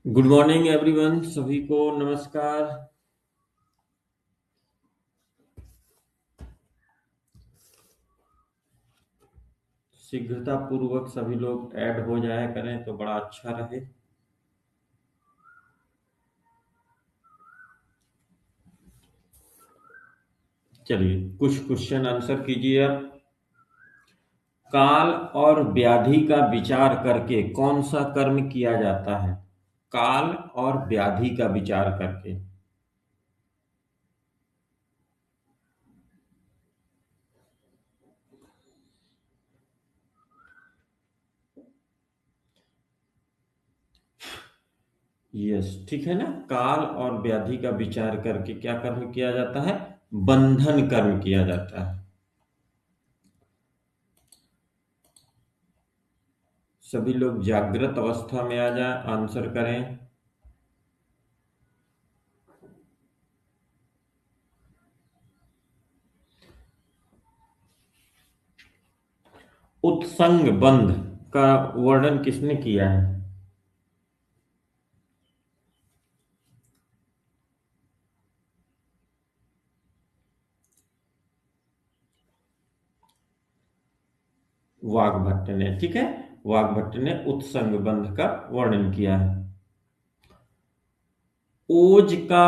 Good morning everyone, सभी को नमस्कार। शीघ्रता पूर्वक सभी लोग ऐड हो जाया करें तो बड़ा अच्छा रहे। चलिए कुछ क्वेश्चन आंसर कीजिए आप। काल और व्याधि का विचार करके कौन सा कर्म किया जाता है? काल और व्याधि का विचार करके। यस, ठीक है ना। काल और व्याधि का विचार करके क्या कर्म किया जाता है? बंधन कर्म किया जाता है। सभी लोग जागृत अवस्था में आ जाए, आंसर करें। उत्संग बंध का वर्णन किसने किया है? वाग्भट्ट ने, ठीक है। वाग्भट्ट ने उत्संग बंध का वर्णन किया है। ओज का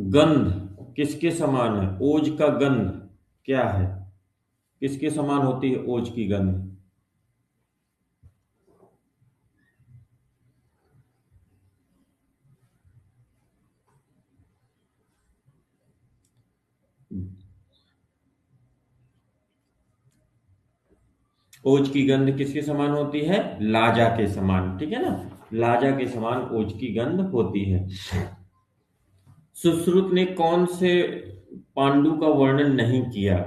गंध किसके समान है? ओज का गंध क्या है? किसके समान होती है ओज की गंध? ओज की गंध किसके समान होती है? लाजा के समान, ठीक है ना। लाजा के समान ओज की गंध होती है। सुश्रुत ने कौन से पांडु का वर्णन नहीं किया?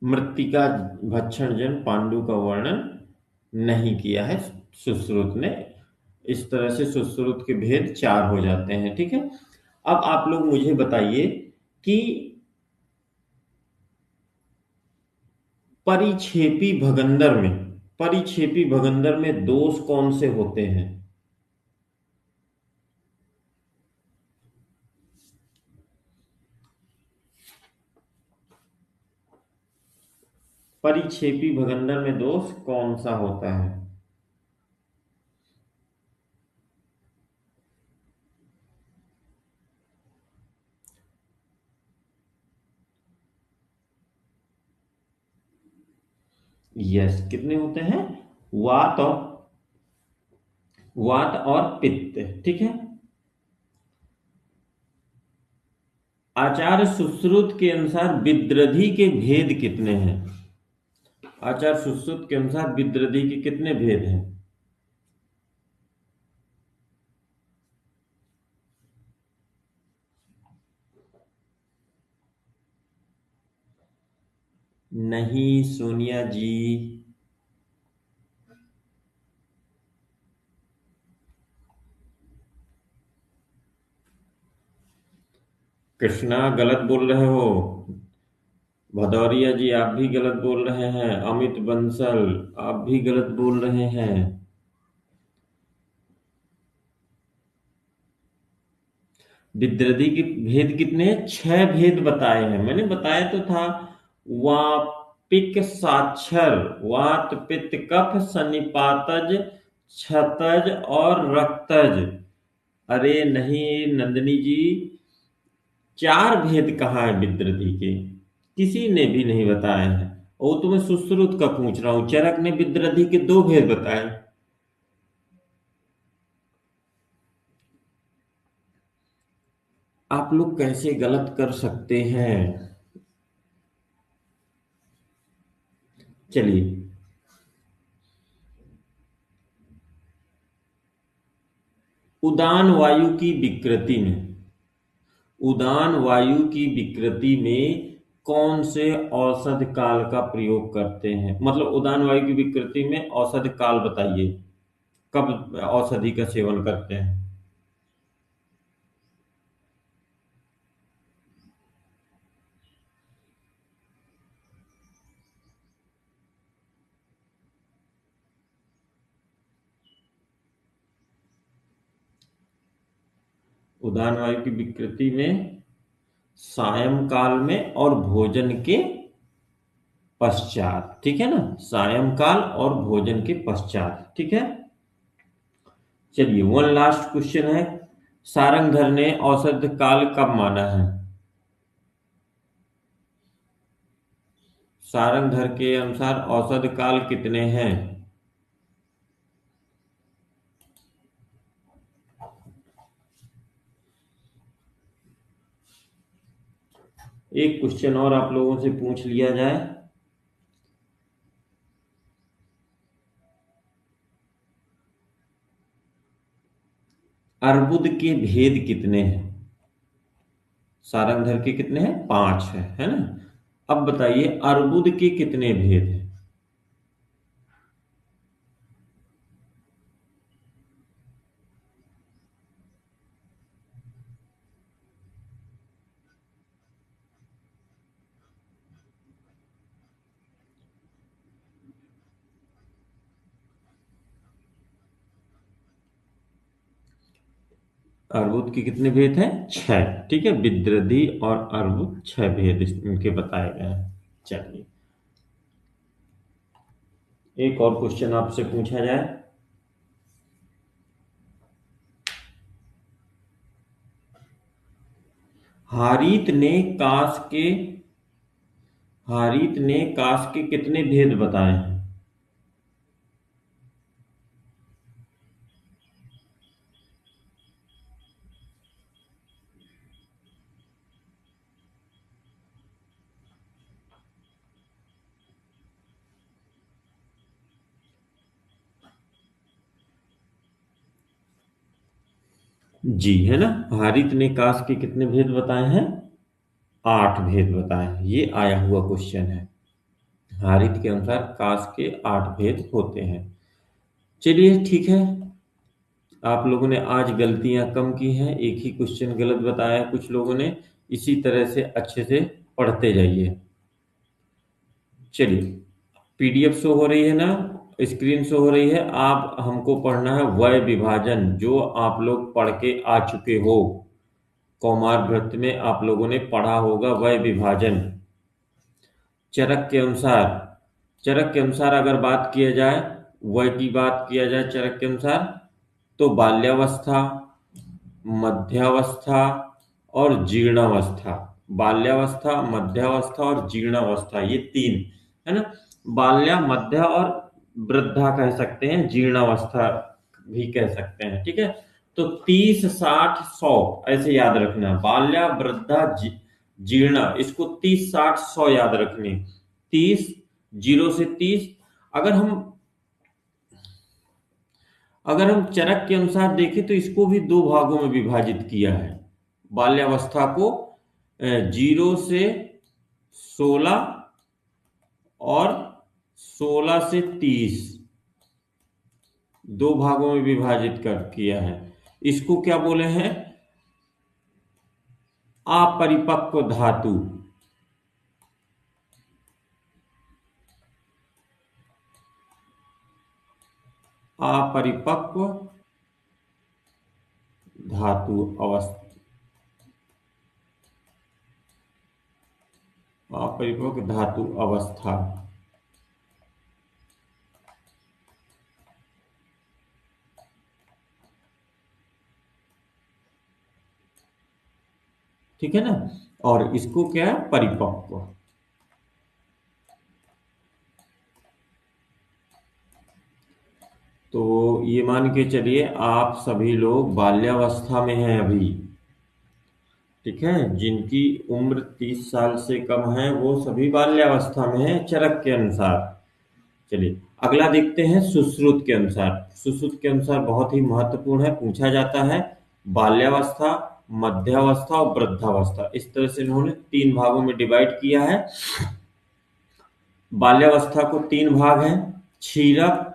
मृत्तिका भक्षण जन पांडु का वर्णन नहीं किया है सुश्रुत ने। इस तरह से सुश्रुत के भेद चार हो जाते हैं, ठीक है। अब आप लोग मुझे बताइए कि परिक्षेपी भगंदर में परिक्षेपी भगंदर में दोष कौन से होते हैं? परिक्षेपी भगंदर में दोष कौन सा होता है? यस, कितने होते हैं? वात और पित्त, ठीक है। आचार्य सुश्रुत के अनुसार विद्रधि के भेद कितने हैं? आचार्य सुश्रुत के अनुसार विद्रधि के कितने भेद हैं? नहीं सोनिया जी। कृष्णा गलत बोल रहे हो। भदौरिया जी आप भी गलत बोल रहे हैं। अमित बंसल आप भी गलत बोल रहे हैं। विद्रधि के भेद कितने हैं? छह भेद बताए हैं, मैंने बताया तो था। वापिक साक्षर, वात पित्त कफ सन्निपातज क्षतज और रक्तज। अरे नहीं नंदिनी जी, चार भेद कहाँ है विद्रधि के? किसी ने भी नहीं बताया है। वो तो मैं सुश्रुत का पूछ रहा हूं, चरक ने विद्रधि के दो भेद बताए। आप लोग कैसे गलत कर सकते हैं? चलिए। उदान वायु की विकृति में, उदान वायु की विकृति में कौन से औषध काल का प्रयोग करते हैं? मतलब उदान वायु की विकृति में औषध काल बताइए, कब औषधि का सेवन करते हैं? उदान वायु की विकृति में सायंकाल में और भोजन के पश्चात, ठीक है ना, सायंकाल और भोजन के पश्चात, ठीक है। चलिए वन लास्ट क्वेश्चन है, सारंगधर ने औसत काल कब माना है? सारंगधर के अनुसार औसत काल कितने हैं? एक क्वेश्चन और आप लोगों से पूछ लिया जाए। अर्बुद के भेद कितने हैं? सारंगधर के कितने हैं? 5 है ना। अब बताइए अर्बुद के कितने भेद हैं? अर्बुद के कितने भेद हैं? 6, ठीक है। विद्रधि और अर्बुद 6 भेद इनके बताए गए हैं। चलिए एक और क्वेश्चन आपसे पूछा जाए। हारीत ने काश के हारीत ने काश के कितने भेद बताए हैं? जी है ना। हारित ने काश के कितने भेद बताए हैं? 8 भेद बताए हैं। ये आया हुआ क्वेश्चन है। हारित के अनुसार काश के 8 भेद होते हैं। चलिए ठीक है, आप लोगों ने आज गलतियां कम की हैं, एक ही क्वेश्चन गलत बताया है कुछ लोगों ने। इसी तरह से अच्छे से पढ़ते जाइए। चलिए पीडीएफ शो हो रही है ना, स्क्रीन शो हो रही है। आप हमको पढ़ना है वय विभाजन, जो आप लोग पढ़ के आ चुके हो। कौमार व्रत में आप लोगों ने पढ़ा होगा वय विभाजन। चरक के अनुसार, चरक के अनुसार अगर बात किया जाए, वय की बात किया जाए चरक के अनुसार, तो बाल्यावस्था, मध्यावस्था और जीर्णावस्था। बाल्यावस्था, मध्यावस्था और जीर्णावस्था, ये 3 है ना। बाल्या, मध्य और वृद्धा कह सकते हैं, जीर्णावस्था भी कह सकते हैं, ठीक है। तो 30, 60, 100 ऐसे याद रखना। बाल्या, वृद्धा, जीर्णा, इसको 30, 60, 100 याद रखनी। 30, 0 से 30। अगर हम अगर हम चरक के अनुसार देखें तो इसको भी 2 भागों में विभाजित किया है। बाल्यावस्था को 0 से 16 और 16 से 30, 2 भागों में विभाजित कर किया है। इसको क्या बोले हैं? अपरिपक्व धातु। अपरिपक्व धातु अवस्था, अपरिपक्व धातु अवस्था। ठीक है ना। और इसको क्या है? परिपक्व। तो ये मान के चलिए आप सभी लोग बाल्यावस्था में हैं अभी, ठीक है। जिनकी उम्र 30 साल से कम है वो सभी बाल्यावस्था में है चरक के अनुसार। चलिए अगला देखते हैं सुश्रुत के अनुसार। सुश्रुत के अनुसार बहुत ही महत्वपूर्ण है, पूछा जाता है बाल्यावस्था, मध्यावस्था और वृद्धावस्था। इस तरह से इन्होंने 3 भागों में डिवाइड किया है। बाल्यावस्था को 3 भाग हैं, क्षीरप,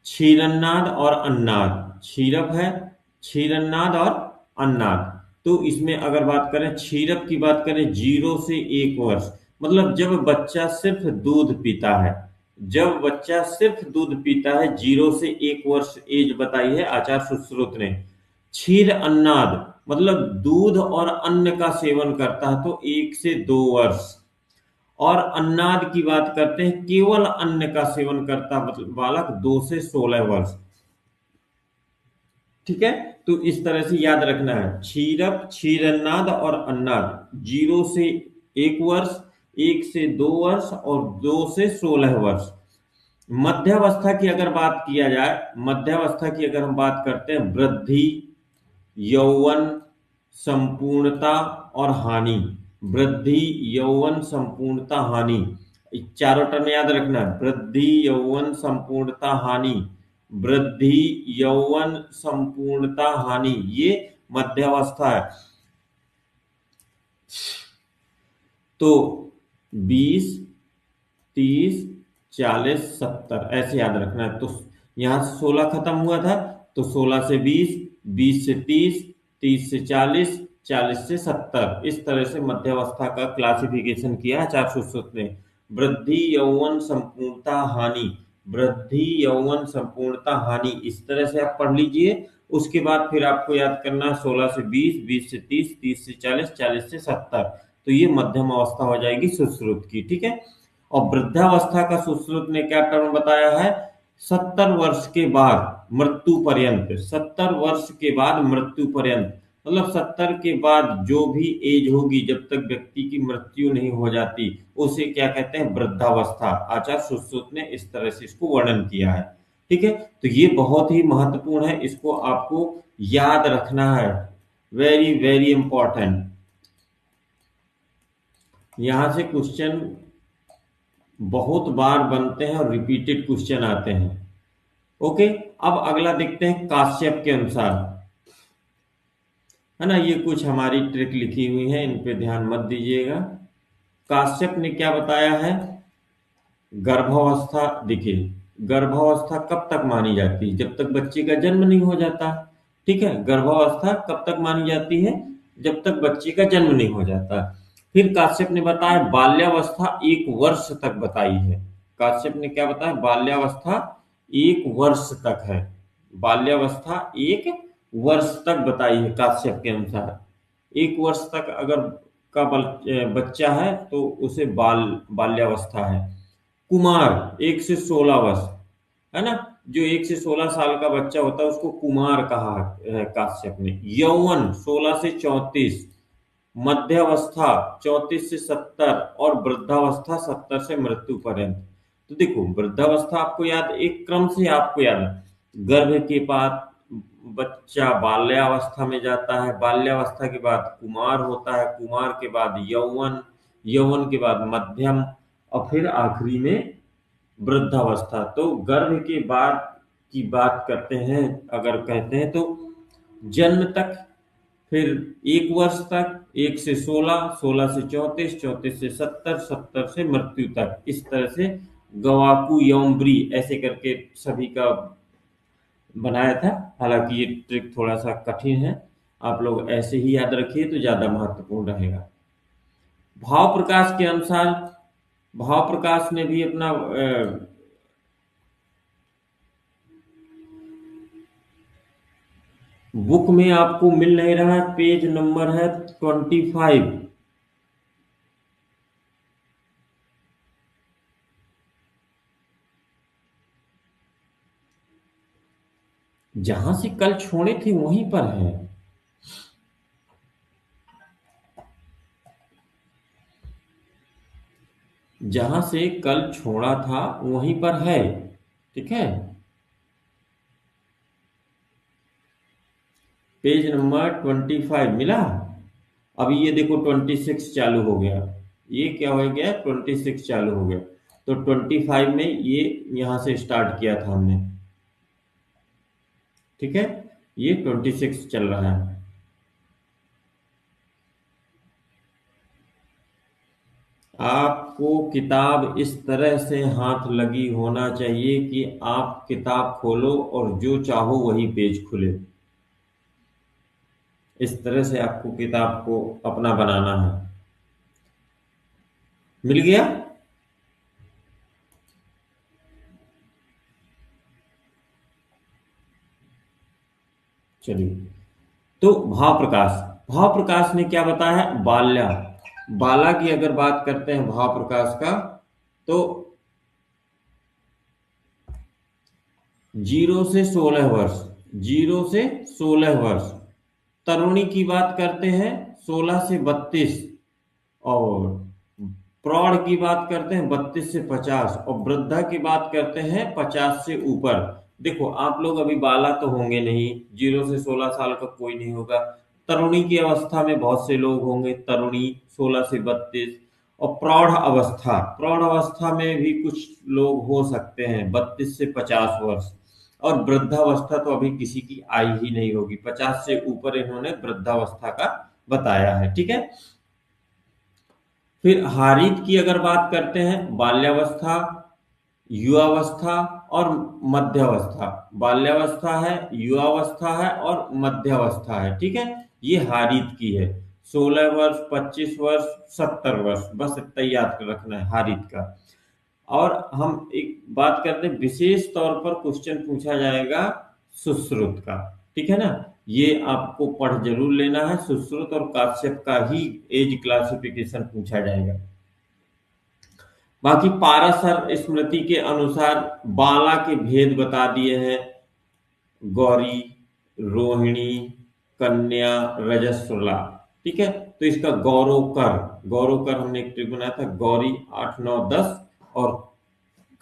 क्षीरन्नाद और अन्नाद। क्षीरप है, क्षीरन्नाद और अन्नाद। तो इसमें अगर बात करें क्षीरप की, बात करें 0 से 1 वर्ष, मतलब जब बच्चा सिर्फ दूध पीता है, जब बच्चा सिर्फ दूध पीता है, 0 से 1 वर्ष एज बताई है आचार्य सुश्रुत ने। क्षीर अन्नाद मतलब दूध और अन्न का सेवन करता है तो 1 से 2 वर्ष। और अन्नाद की बात करते हैं, केवल अन्न का सेवन करता मतलब बालक 2 से 16 वर्ष। ठीक है, तो इस तरह से याद रखना है, क्षीरप, क्षीरन्नाद और अन्नाद 0 से 1 वर्ष, 1 से 2 वर्ष और 2 से 16 वर्ष। मध्यावस्था की अगर बात किया जाए, मध्यावस्था की अगर हम बात करते हैं, वृद्धि, यौवन, संपूर्णता और हानि। वृद्धि, यौवन, संपूर्णता, हानि, चारों टर्म याद रखना है, वृद्धि, यौवन, संपूर्णता, हानि। वृद्धि, यौवन, संपूर्णता, हानि, ये मध्यावस्था है। तो 20, 30, 40, 70 ऐसे याद रखना है। तो यहां से 16 खत्म हुआ था, तो 16 से 20, 20 से 30, 30 से 40, 40 से 70, इस तरह से मध्यावस्था का क्लासिफिकेशन किया आचार्य सुश्रुत ने। वृद्धि, यौवन, संपूर्णता, हानि। वृद्धि, यौवन, संपूर्णता, हानि, इस तरह से आप पढ़ लीजिए। उसके बाद फिर आपको याद करना 16 से 20, 20 से 30, 30 से 40, 40 से 70। तो ये मध्यम अवस्था हो जाएगी सुश्रुत की। ठीक है, और वृद्धावस्था का सुश्रुत ने क्या टर्म बताया है, 70 वर्ष के बाद मृत्यु पर्यंत। 70 वर्ष के बाद मृत्यु पर्यंत मतलब 70 के बाद जो भी एज होगी, जब तक व्यक्ति की मृत्यु नहीं हो जाती, उसे क्या कहते हैं, वृद्धावस्था। आचार्य सुश्रुत ने इस तरह से इसको वर्णन किया है। ठीक है, तो ये बहुत ही महत्वपूर्ण है, इसको आपको याद रखना है, वेरी वेरी इंपॉर्टेंट। यहां से क्वेश्चन बहुत बार बनते हैं और रिपीटेड क्वेश्चन आते हैं। ओके, अब अगला देखते हैं काश्यप के अनुसार, है ना, ये कुछ हमारी ट्रिक लिखी हुई है, इन पे ध्यान मत दीजिएगा। काश्यप ने क्या बताया है, गर्भावस्था, देखिए गर्भावस्था कब तक मानी जाती है, जब तक बच्चे का जन्म नहीं हो जाता। ठीक है, गर्भावस्था कब तक मानी जाती है, जब तक बच्चे का जन्म नहीं हो जाता। फिर काश्यप ने बताया बाल्यावस्था 1 वर्ष तक बताई है। काश्यप ने क्या बताया, बाल्यावस्था 1 वर्ष तक है। बाल्यावस्था 1 वर्ष तक बताई है काश्यप के अनुसार। 1 वर्ष तक अगर का बच्चा है तो उसे बाल्यावस्था है। कुमार 1 से 16 वर्ष, है ना, जो 1 से 16 साल का बच्चा होता है उसको कुमार कहा है काश्यप ने। यौवन 16 से 34, मध्यावस्था 34 से 70 और वृद्धावस्था 70 से मृत्यु पर्यंत। तो देखो वृद्धावस्था आपको याद, एक क्रम से आपको याद है, गर्भ के बाद बच्चा बाल्यावस्था में जाता है, बाल्यावस्था के बाद कुमार होता है, कुमार के बाद यौवन, यौवन के बाद मध्यम और फिर आखिरी में वृद्धावस्था। तो गर्भ के बाद की बात करते हैं, अगर कहते हैं तो जन्म तक, फिर 1 वर्ष तक, 1 से 16, 16 से 34, 34 से 70, 70 से मृत्यु तक, इस तरह से गवाकू यौम्ब्री ऐसे करके सभी का बनाया था। हालांकि ये ट्रिक थोड़ा सा कठिन है, आप लोग ऐसे ही याद रखिए तो ज्यादा महत्वपूर्ण रहेगा। भाव प्रकाश के अनुसार, भाव प्रकाश ने भी अपना बुक में आपको मिल नहीं रहा है, पेज नंबर है 25। जहां से कल छोड़े थे वहीं पर है। जहां से कल छोड़ा था वहीं पर है। ठीक है, पेज नंबर 25 मिला। अभी ये देखो 26 चालू हो गया, ये क्या हो गया, 26 चालू हो गया। तो 25 में ये यहां से स्टार्ट किया था हमने, ठीक है। ये 26 चल रहा है। आपको किताब इस तरह से हाथ लगी होना चाहिए कि आप किताब खोलो और जो चाहो वही पेज खुले। इस तरह से आपको किताब को अपना बनाना है। मिल गया? चलिए, तो भाव प्रकाश, भाव प्रकाश ने क्या बताया है? बाल्या, बाला की अगर बात करते हैं भाव प्रकाश का, तो 0 से 16 वर्ष, 0 से 16 वर्ष। तरुणी की बात करते हैं 16 से 32, और प्रौढ़ की बात करते हैं 32 से 50, और वृद्धा की बात करते हैं 50 से ऊपर। देखो आप लोग अभी बाला तो होंगे नहीं, 0 से 16 साल का कोई नहीं होगा। तरुणी की अवस्था में बहुत से लोग होंगे, तरुणी 16 से 32। और प्रौढ़ अवस्था में भी कुछ लोग हो सकते हैं 32 से 50 वर्ष। और वृद्धावस्था तो अभी किसी की आई ही नहीं होगी, 50 से ऊपर इन्होंने वृद्धावस्था का बताया है, ठीक है। फिर हारित की अगर बात करते हैं, बाल्यावस्था, युवावस्था और मध्यावस्था। बाल्यावस्था है, युवावस्था है और मध्यावस्था है, ठीक है। ये हारित की है, 16 वर्ष, 25 वर्ष, 70 वर्ष, बस इतना याद रखना है हारित का। और हम एक बात करते हैं, विशेष तौर पर क्वेश्चन पूछा जाएगा सुश्रुत का, ठीक है ना। ये आपको पढ़ जरूर लेना है, सुश्रुत और काश्यप का ही एज क्लासिफिकेशन पूछा जाएगा। बाकी पाराशर स्मृति के अनुसार बाला के भेद बता दिए हैं, गौरी, रोहिणी, कन्या, रजस्वला, ठीक है। तो इसका गौरव कर हमने एक ट्रिक बनाया था, गौरी 8, 9, 10, और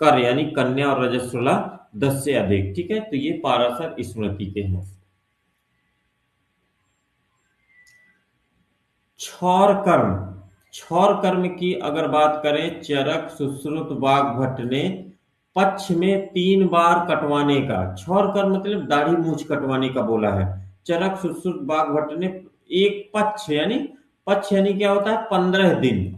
कर यानी कन्या और रजस्वला 10 से अधिक, ठीक है। तो ये पाराशर स्मृति के हैं। क्षौर कर्म, क्षौर कर्म की अगर बात करें, चरक, सुश्रुत, वाग्भट ने पक्ष में 3 बार कटवाने का, क्षौर कर्म मतलब दाढ़ी मूछ कटवाने का बोला है। चरक, सुश्रुत, वाग्भट ने एक पक्ष यानी क्या होता है? 15 दिन।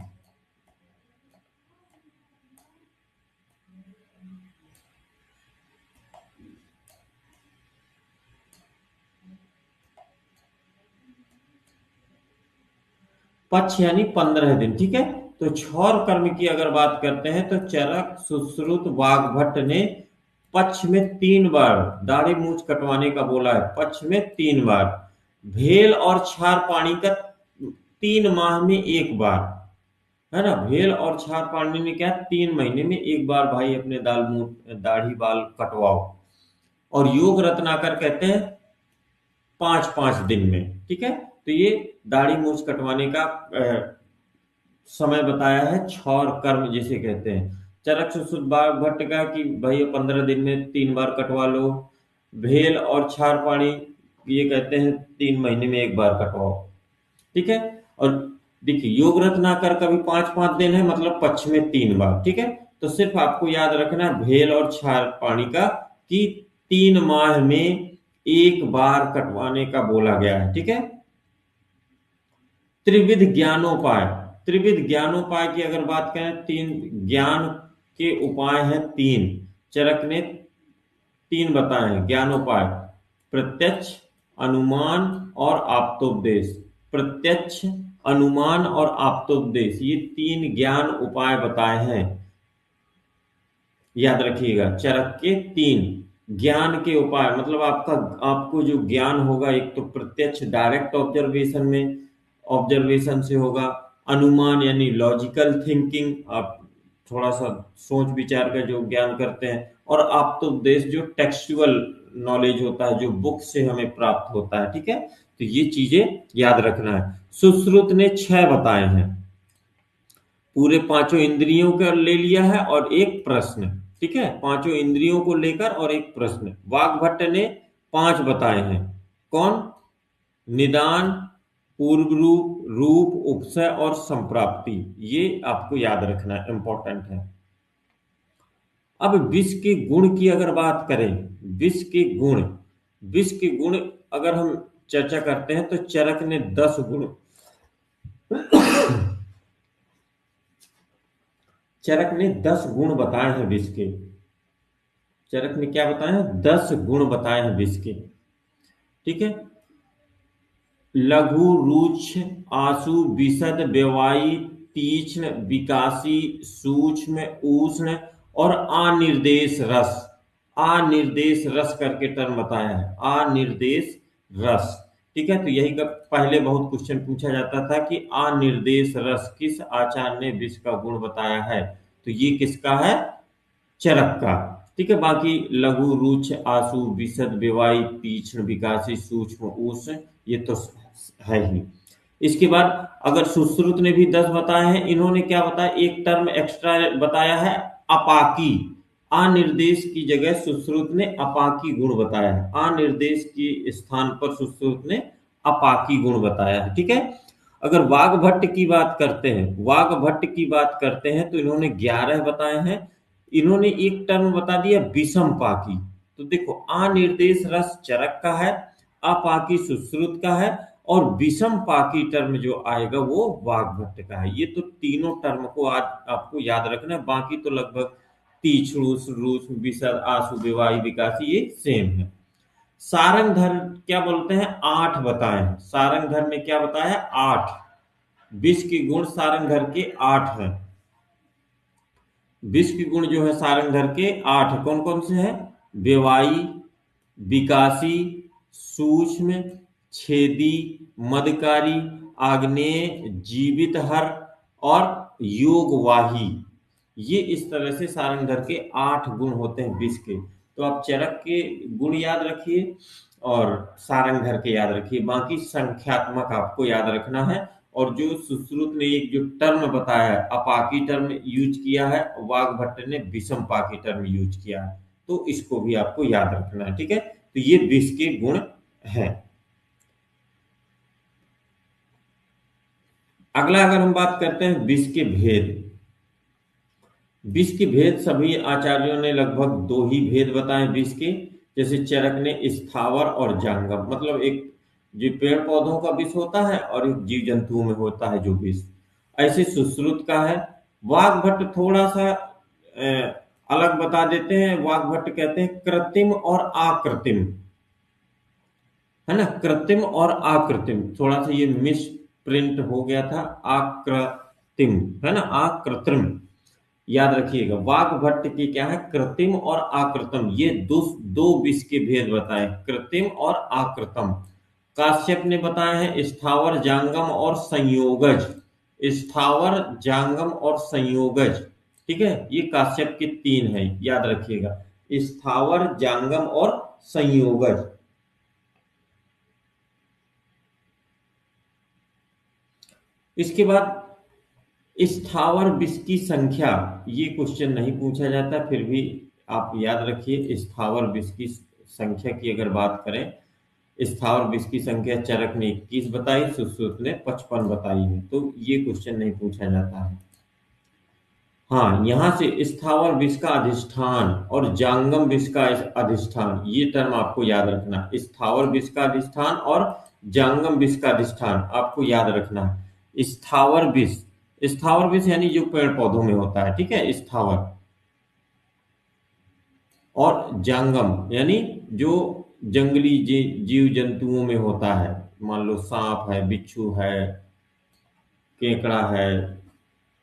पक्ष यानी 15 दिन, ठीक है। तो क्षौर कर्म की अगर बात करते हैं, तो चरक, सुश्रुत, वाग्भट ने पक्ष में 3 बार दाढ़ी मूछ कटवाने का बोला है, पक्ष में 3 बार। भेल और छार पानी का 3 माह में 1 बार, है ना। भेल और छार पानी में क्या, 3 महीने में 1 बार भाई अपने दाढ़ी बाल कटवाओ। और योग रत्नाकर कहते हैं 5-5 दिन में, ठीक है। तो ये दाढ़ी मूछ कटवाने का समय बताया है, क्षौर कर्म जिसे कहते हैं। चरक, सुश्रुत, वाग्भट का कि भाई 15 दिन में 3 बार कटवा लो। भेल और छार पानी ये कहते हैं 3 महीने में 1 बार कटवाओ, ठीक है। और देखिए योग रत्नाकर का भी 5-5 दिन है, मतलब पक्ष में 3 बार, ठीक है। तो सिर्फ आपको याद रखना है भेल और छार पानी का कि 3 माह में 1 बार कटवाने का बोला गया है, ठीक है। त्रिविध ज्ञानोपाय, त्रिविध ज्ञानोपाय की अगर बात करें, 3 ज्ञान के उपाय हैं 3। चरक ने 3 बताए हैं ज्ञानोपाय, प्रत्यक्ष, अनुमान और आप्तोपदेश। प्रत्यक्ष, अनुमान और आप्तोपदेश, ये 3 ज्ञान उपाय बताए हैं, याद रखिएगा। चरक के 3 ज्ञान के उपाय, मतलब आपको जो ज्ञान होगा, एक तो प्रत्यक्ष डायरेक्ट ऑब्जर्वेशन से होगा। अनुमान यानी लॉजिकल थिंकिंग, आप थोड़ा सा सोच विचार का जो ज्ञान करते हैं। और आप्तोपदेश जो टेक्सचुअल नॉलेज होता है, जो बुक से हमें प्राप्त होता है, ठीक है। तो ये चीजें याद रखना है। सुश्रुत ने 6 बताए हैं, पूरे 5 इंद्रियों का ले लिया है और एक प्रश्न, ठीक है। 5 इंद्रियों को लेकर और एक प्रश्न। वाग्भट्ट ने 5 बताए हैं, कौन? निदान, पूर्व रूप, रूप, उपसय और संप्राप्ति। ये आपको याद रखना है, इंपॉर्टेंट है। अब विष के गुण की अगर बात करें, विष के गुण, विष के गुण अगर हम चर्चा करते हैं तो चरक ने 10 गुण, चरक ने 10 गुण बताए हैं विष के। चरक ने क्या बताए हैं? 10 गुण बताए हैं विष के। ठीक है। लघु, रुक्ष, आशु, विशद, व्यवायी, तीक्ष्ण, विकासी, सूक्ष्म, उष्ण और अनिर्देश रस। अनिर्देश रस करके टर्म बताया है, अनिर्देश रस। ठीक है। तो यही का पहले बहुत क्वेश्चन पूछा जाता था कि अनिर्देश रस किस आचार्य ने विष का गुण बताया है, तो ये किसका है? चरक का। ठीक है। बाकी लघु, रुक्ष, आशु, विशद, व्यवायी, तीक्ष्ण, विकासी, सूक्ष्म, उष्ण, ये तो है ही। इसके बाद अगर सुश्रुत ने भी 10 बताए हैं, इन्होंने क्या बताया? एक टर्म एक्स्ट्रा बताया है, अपाकी। अनिर्देश की जगह सुश्रुत ने अपाकी गुण बताया है, अनिर्देश के स्थान पर सुश्रुत ने अपाकी गुण बताया है। ठीक है। अगर वाग्भट्ट की बात करते हैं, वाग्भट्ट की बात करते हैं तो इन्होंने 11 बताए हैं। इन्होंने एक टर्म बता दिया विषम पाकी। तो देखो, अनिर्देश रस चरक का है, अपाकी सुश्रुत का है, और विषम पाकी टर्म जो आएगा वो वाग्भट्ट का है। ये तो तीनों टर्म को आज आपको याद रखना है। बाकी तो लगभग तीक्ष्ण, रूस, विशद, आशु, व्यवायी, विकासी ये सेम है। सारंगधर क्या बोलते हैं? 8 बताए हैं। सारंगधर ने क्या बताया है? 8। विष के गुण सारंगधर के 8 हैं। विष के गुण जो है सारंगधर के 8 कौन कौन से हैं? व्यवायी, विकासी, सूक्ष्म, छेदी, मदकारी, आग्नेय, जीवित हर और योगवाही। ये इस तरह से सारंगधर के 8 गुण होते हैं विष के। तो आप चरक के गुण याद रखिए और सारंगधर के याद रखिए, बाकी संख्यात्मक आपको याद रखना है। और जो सुश्रुत ने एक जो टर्म बताया है, अपाकी टर्म यूज किया है, वाग्भट्ट ने विषम पाकी टर्म यूज किया है, तो इसको भी आपको याद रखना है। ठीक है। तो ये विष के गुण हैं। अगला अगर हम बात करते हैं विष के भेद, विष के भेद सभी आचार्यों ने लगभग 2 ही भेद बताए विष के। जैसे चरक ने स्थावर और जांगम, मतलब एक जो पेड़ पौधों का विष होता है और एक जीव जंतुओं में होता है जो विष, ऐसे सुश्रुत का है। वाग्भट्ट थोड़ा सा अलग बता देते हैं। वाग्भट्ट कहते हैं कृत्रिम और आकृत्रिम, है ना? कृत्रिम और आकृत्रिम, थोड़ा सा ये मिस प्रिंट हो गया था, आकृत्रिम, है ना? आकृत्रिम याद रखिएगा। वाग्भट्ट की क्या है? कृत्रिम और आकृतम, ये दो दो विष के भेद बताए, कृत्रिम और आकृतम। काश्यप ने बताया है स्थावर, जांगम और संयोगज। स्थावर, जांगम और संयोगज। ठीक है। ये काश्यप के 3 है, याद रखिएगा, स्थावर, जांगम और संयोगज। इसके बाद स्थावर विष की संख्या, ये क्वेश्चन नहीं पूछा जाता, फिर भी आप याद रखिए। स्थावर विष की संख्या की अगर बात करें, स्थावर विष की संख्या चरक ने 21 बताई, सुश्रुत ने 55 बताई है, तो ये क्वेश्चन नहीं पूछा जाता है। हाँ, यहां से स्थावर विष का अधिष्ठान और जांगम विष का अधिष्ठान, ये टर्म आपको याद रखना। स्थावर विष का अधिष्ठान और जांगम विष का अधिष्ठान आपको याद रखना है। स्थावर विष, स्थावर विष यानी जो पेड़ पौधों में होता है, ठीक है, स्थावर। और जांगम यानी जो जंगली जीव जंतुओं में होता है, मान लो सांप है, बिच्छू है, केकड़ा है,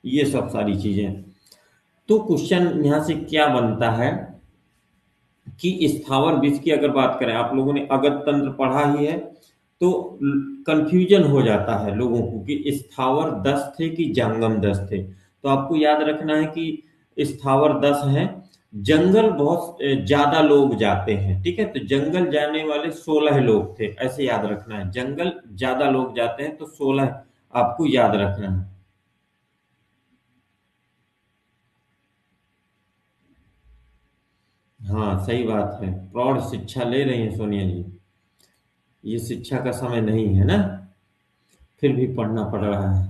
ये सब सारी चीजें। तो क्वेश्चन यहां से क्या बनता है कि स्थावर विष की अगर बात करें, आप लोगों ने अगत तंत्र पढ़ा ही है, तो कंफ्यूजन हो जाता है लोगों को कि स्थावर 10 थे कि जांगम 10 थे। तो आपको याद रखना है कि स्थावर 10 हैं। जंगल बहुत ज्यादा लोग जाते हैं, ठीक है, तो जंगल जाने वाले 16 लोग थे, ऐसे याद रखना है। जंगल ज्यादा लोग जाते हैं तो 16 आपको याद रखना है। हाँ, सही बात है, प्रौढ़ शिक्षा ले रही हैं सोनिया जी। ये शिक्षा का समय नहीं है ना, फिर भी पढ़ना पड़ रहा है।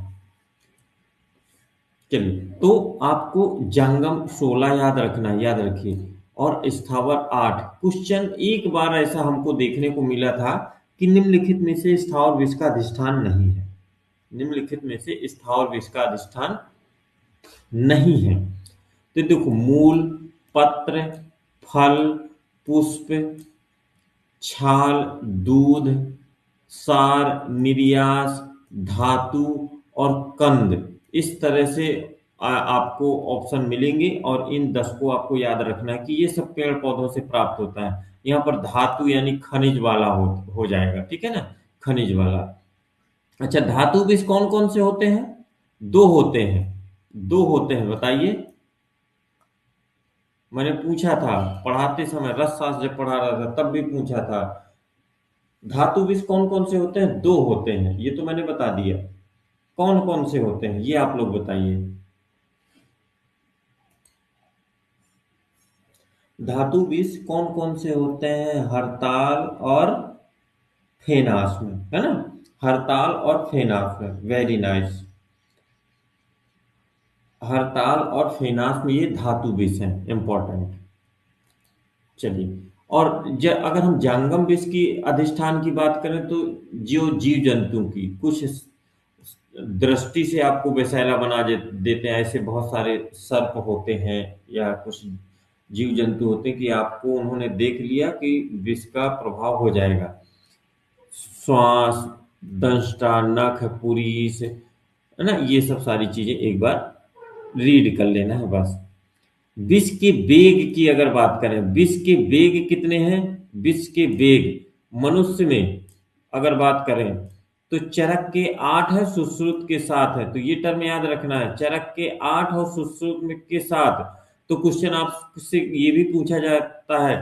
चलिए, तो आपको जंगम 16 याद रखना है, याद रखिए, और स्थावर 8। क्वेश्चन एक बार ऐसा हमको देखने को मिला था कि निम्नलिखित में से स्थावर विष का अधिष्ठान नहीं है। निम्नलिखित में से स्थावर विष का अधिष्ठान नहीं है। तो देखो, मूल, पत्र, फल, पुष्प, छाल, दूध, सार, निर्यास, धातु और कंद, इस तरह से आपको ऑप्शन मिलेंगे और इन 10 को आपको याद रखना है कि ये सब पेड़ पौधों से प्राप्त होता है। यहाँ पर धातु यानी खनिज वाला हो जाएगा, ठीक है ना, खनिज वाला। अच्छा, धातु बीज कौन कौन से होते हैं? दो होते हैं, दो होते हैं, बताइए। मैंने पूछा था पढ़ाते समय, रस शास्त्र जब पढ़ा रहा था तब भी पूछा था, धातु विष कौन कौन से होते हैं? दो होते हैं, ये तो मैंने बता दिया। कौन कौन से होते हैं ये आप लोग बताइए। धातु विष कौन कौन से होते हैं? हरताल और फेनास में, है ना, हरताल और फेनास में। Very nice. हरताल और फेनास में ये धातु विष हैं, इंपॉर्टेंट। चलिए, और अगर हम जंगम विष की अधिष्ठान की बात करें तो जो जीव जंतु की कुछ दृष्टि से आपको विषैला बना देते हैं, ऐसे बहुत सारे सर्प होते हैं या कुछ जीव जंतु होते हैं कि आपको उन्होंने देख लिया कि विष का प्रभाव हो जाएगा। श्वास, दंष्टा, नख, पुरीस, है ना, ये सब सारी चीजें एक बार रीड कर लेना है बस। विष के वेग की अगर बात करें, विष के वेग कितने हैं? विष के वेग मनुष्य में अगर बात करें तो चरक के 8 है, सुश्रुत के 7 है। तो ये टर्म याद रखना है, चरक के 8 और सुश्रुत में के 7। तो क्वेश्चन आपसे ये भी पूछा जाता है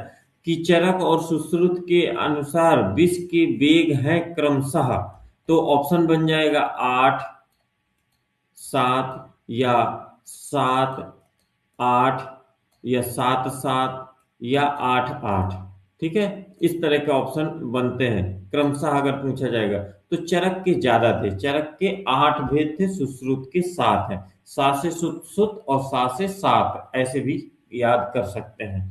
कि चरक और सुश्रुत के अनुसार विष के वेग है क्रमशः, तो ऑप्शन बन जाएगा 8 7 या 7 8 या 7 7 या 8 8, ठीक है, इस तरह के ऑप्शन बनते हैं क्रमशः अगर पूछा जाएगा। तो चरक के ज्यादा थे, चरक के 8 भेद थे, सुश्रुत के 7 है। 7 से सुत और 7 से 7 ऐसे भी याद कर सकते हैं।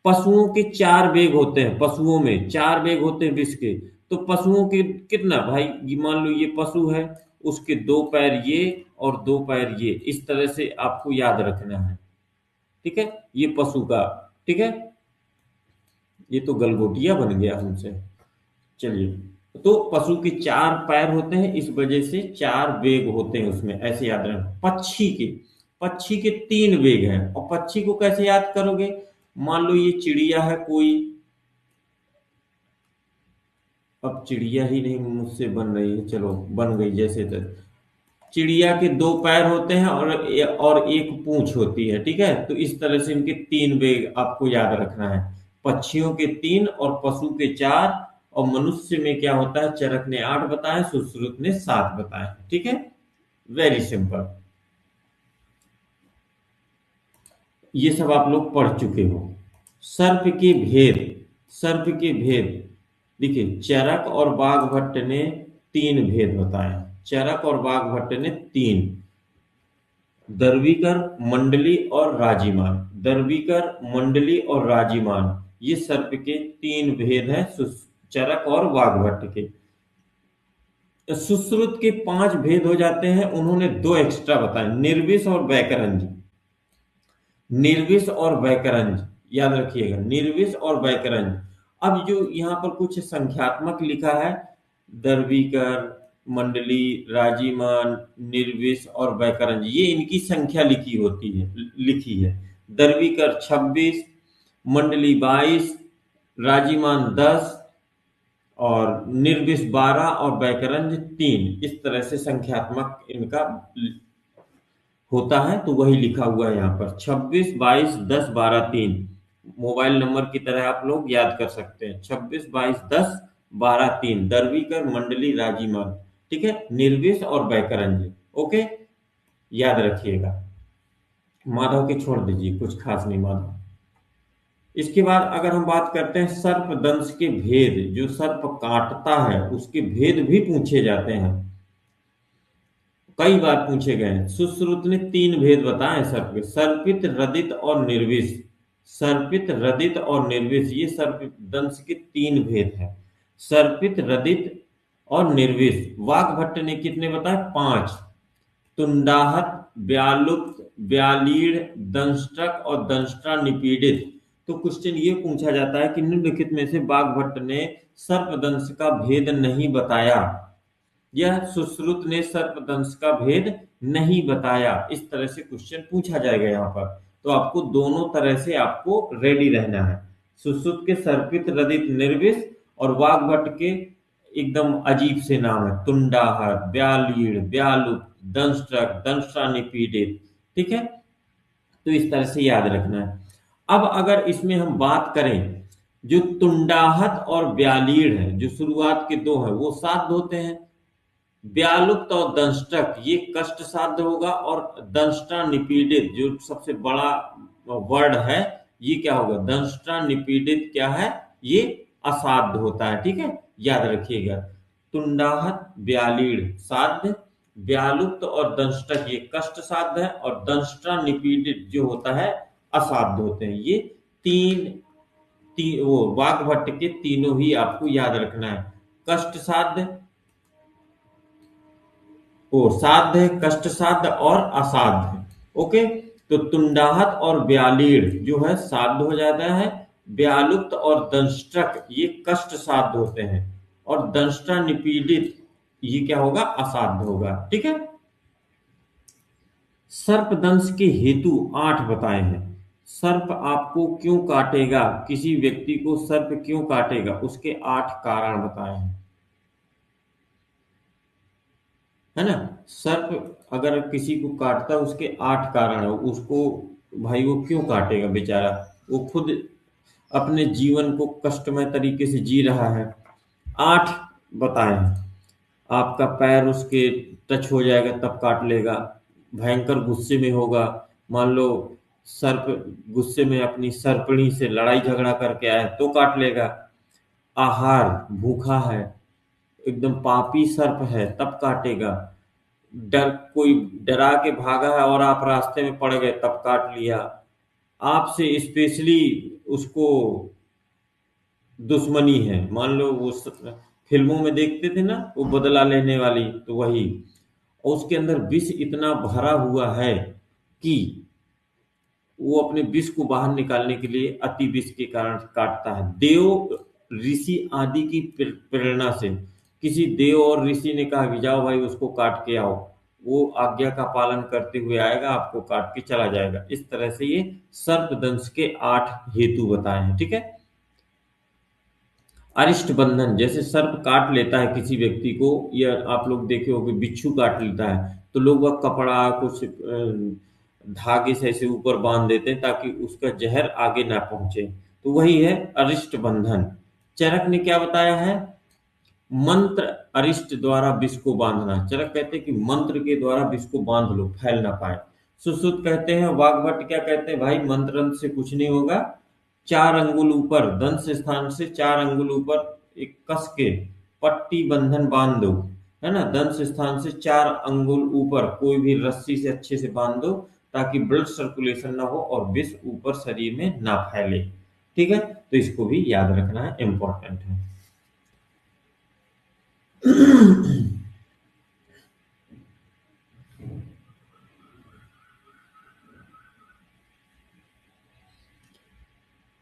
पशुओं के 4 वेग होते हैं, पशुओं में 4 वेग होते हैं विष के। तो पशुओं के कितना भाई, मान लो ये पशु है, उसके 2 पैर ये और 2 पैर ये, इस तरह से आपको याद रखना है, ठीक है, ये पशु का, ठीक है। ये तो गलगोटिया बन गया हमसे। चलिए, तो पशु के 4 पैर होते हैं, इस वजह से 4 वेग होते हैं उसमें, ऐसे याद रखना। पक्षी के 3 वेग हैं। और पक्षी को कैसे याद करोगे? मान लो ये चिड़िया है कोई, अब चिड़िया ही नहीं मुझसे बन रही है, चलो बन गई जैसे तैसे। चिड़िया के 2 पैर होते हैं और एक पूंछ होती है, ठीक है। तो इस तरह से इनके 3 वेग आपको याद रखना है, पक्षियों के 3 और पशु के 4। और मनुष्य में क्या होता है, चरक ने 8 बताया, सुश्रुत ने 7 बताया, ठीक है, वेरी सिंपल। ये सब आप लोग पढ़ चुके हो। सर्प के भेद, सर्प के भेद देखिए, चरक और बाघभट्ट ने 3 भेद बताए। चरक और बाघभट्ट ने 3, दर्विकर, मंडली और राजीमान। दर्विकर, मंडली और राजीमान, ये सर्प के 3 भेद हैं, चरक और बाघभट्ट के। सुश्रुत के 5 भेद हो जाते हैं, उन्होंने 2 एक्स्ट्रा बताए, निर्विष और वैकरंज। निर्विष और वैकरंज याद रखिएगा, निर्विष और वैकरंज। अब जो यहाँ पर कुछ संख्यात्मक लिखा है, दर्विकर, मंडली, राजीमान, निर्विष और वैकरंज, ये इनकी संख्या लिखी है। दर्विकर 26, मंडली 22, राजीमान 10 और निर्विष 12 और वैकरंज 3, इस तरह से संख्यात्मक इनका होता है। तो वही लिखा हुआ है यहाँ पर 26 22 10 12 3, मोबाइल नंबर की तरह आप लोग याद कर सकते हैं, 26 22 10 12 3, दर्विकर, मंडली, राजीमान, ठीक है, निर्विष और वैकरंज, ओके, याद रखिएगा। माधव के छोड़ दीजिए, कुछ खास नहीं माधव। इसके बाद अगर हम बात करते हैं सर्प दंश के भेद, जो सर्प काटता है उसके भेद भी पूछे जाते हैं। कई बार पूछे गए हैं। सुश्रुत ने तीन भेद बताए सर्प के, सर्पित, रदित और निर्विष। सर्पित, रदित और निर्विष, ये सर्प दंश के तीन भेद हैं। सर्पित, रदित और निर्विष। वाग्भट्ट ने कितने बताए? पांच। तुंडाहत, व्यालुप्त, व्यालीढ़, दंष्ट्रक और दंष्ट्रा निपीड़ित। तो क्वेश्चन ये पूछा जाता है कि निम्नलिखित में से वाग्भट्ट ने सर्पदंश का भेद नहीं बताया। यह सुश्रुत ने सर्पदंश का भेद नहीं बताया। इस तरह से क्वेश्चन पूछा जाएगा यहाँ पर। तो आपको दोनों तरह से आपको रेडी रहना है। सुश्रुत के सर्पित, रदित, निर्विष, और वाग्भट के एकदम अजीब से नाम है, तुंडाहर, व्यालीढ़, व्यालुप, दंष्ट्रक, दंष्ट्रा निपीड़ित। ठीक है, तो इस तरह से याद रखना है। अब अगर इसमें हम बात करें, जो तुंडाहत और व्यालीढ़ है, जो शुरुआत के दो हैं, वो साध्य होते हैं। व्यालुप्त और दंष्ट्रक ये कष्ट साध्य होगा, और दंष्ट्रा निपीड़ित जो सबसे बड़ा वर्ड है, ये क्या होगा? दंष्ट्रा निपीड़ित क्या है? ये असाध्य होता है। ठीक है, याद रखिएगा। तुंडाहत, व्यालीढ़ साध्य, व्यालुप्त और दंष्ट्रक ये कष्ट साध्य है, और दंष्ट्रा निपीड़ित जो होता है असाध्य होते हैं। ये वो वाग्भट्ट के तीनों ही आपको याद रखना है। कष्ट साध्य, वो साध्य है, कष्ट साध्य और असाध्य। ओके, तो तुंडाहत और व्यालीढ़ जो है साध्य हो जाता है। व्यालुप्त और दंष्ट्रक ये कष्ट साध्य होते हैं, और दंष्ट्रा निपीड़ित ये क्या होगा? असाध्य होगा। ठीक है, सर्पदंश के हेतु 8 बताए हैं। सर्प आपको क्यों काटेगा, किसी व्यक्ति को सर्प क्यों काटेगा, उसके 8 कारण बताए हैं। है ना? सर्प अगर किसी को काटता है, उसके 8 कारण है उसको। भाई वो क्यों काटेगा बेचारा? वो खुद अपने जीवन को कष्टमय तरीके से जी रहा है। 8 बताए हैं। आपका पैर उसके टच हो जाएगा तब काट लेगा। भयंकर गुस्से में होगा, मान लो सर्प गुस्से में अपनी सर्पणी से लड़ाई झगड़ा करके आया तो काट लेगा। आहार, भूखा है, एकदम पापी सर्प है तब काटेगा। डर, कोई डरा के भागा है और आप रास्ते में पड़ गए तब काट लिया। आपसे स्पेशली उसको दुश्मनी है, मान लो वो फिल्मों में देखते थे ना, वो बदला लेने वाली, तो वही। और उसके अंदर विष इतना भरा हुआ है कि वो अपने विष को बाहर निकालने के लिए अति विष के कारण काटता है। देव, ऋषि आदि की प्रेरणा से किसी देव और ऋषि ने कहा कि जाओ भाई उसको काट के आओ, वो आज्ञा का पालन करते हुए आएगा, आपको काट के चला जाएगा। इस तरह से ये सर्पदंश के 8 हेतु बताए हैं। ठीक है, अरिष्ट बंधन, जैसे सर्प काट लेता है किसी व्यक्ति को, या आप लोग देखे हो कि बिच्छू काट लेता है, तो लोग वह कपड़ा कुछ धागे से ऐसे ऊपर बांध देते हैं ताकि उसका जहर आगे ना पहुंचे। तो वही है अरिष्ट बंधन। चरक ने क्या बताया है? मंत्र अरिष्ट द्वारा विष को बांधना। चरक कहते हैं कि मंत्र के द्वारा विष को बांध लो, फैल ना पाए। सुश्रुत कहते हैं, वाग्भट क्या कहते हैं? भाई मंत्र से कुछ नहीं होगा। 4 अंगुल ऊपर, दंश स्थान से 4 अंगुल ऊपर एक कस के पट्टी बंधन बांध दो। है ना? दंश स्थान से 4 अंगुल ऊपर कोई भी रस्सी से अच्छे से बांध दो, ताकि ब्लड सर्कुलेशन ना हो और विष ऊपर शरीर में ना फैले। ठीक है, तो इसको भी याद रखना है, इंपॉर्टेंट है।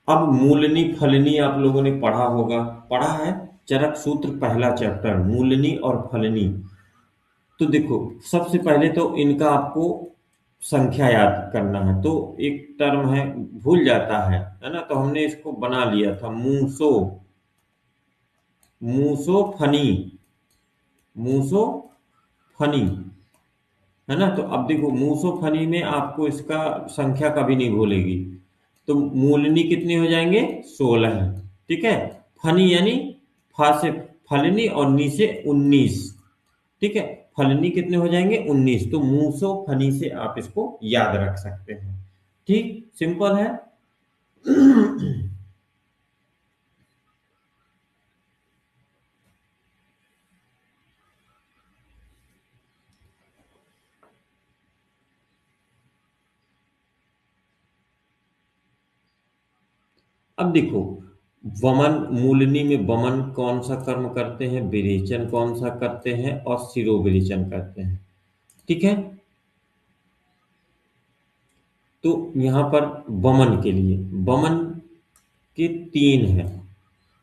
अब मूलनी फलनी आप लोगों ने पढ़ा होगा, पढ़ा है। चरक सूत्र पहला चैप्टर, मूलनी और फलनी। तो देखो, सबसे पहले तो इनका आपको संख्या याद करना है। तो एक टर्म है, भूल जाता है ना, तो हमने इसको बना लिया था मूसो, मूसो फनी, मूसो फनी। है ना? तो अब देखो, मूसो फनी में आपको इसका संख्या कभी नहीं भूलेगी। तो मूलनी कितने हो जाएंगे? 16। ठीक है, फनी यानी फा से फलनी और नी से 19। ठीक है, फलनी कितने हो जाएंगे? 19। तो मूसो फनी से आप इसको याद रख सकते हैं। ठीक, सिंपल है। अब देखो, वमन मूलनी में वमन कौन सा कर्म करते हैं, विरेचन कौन सा करते हैं, और शिरोविरेचन करते हैं। ठीक है। तो यहां पर वमन के लिए, वमन के तीन है।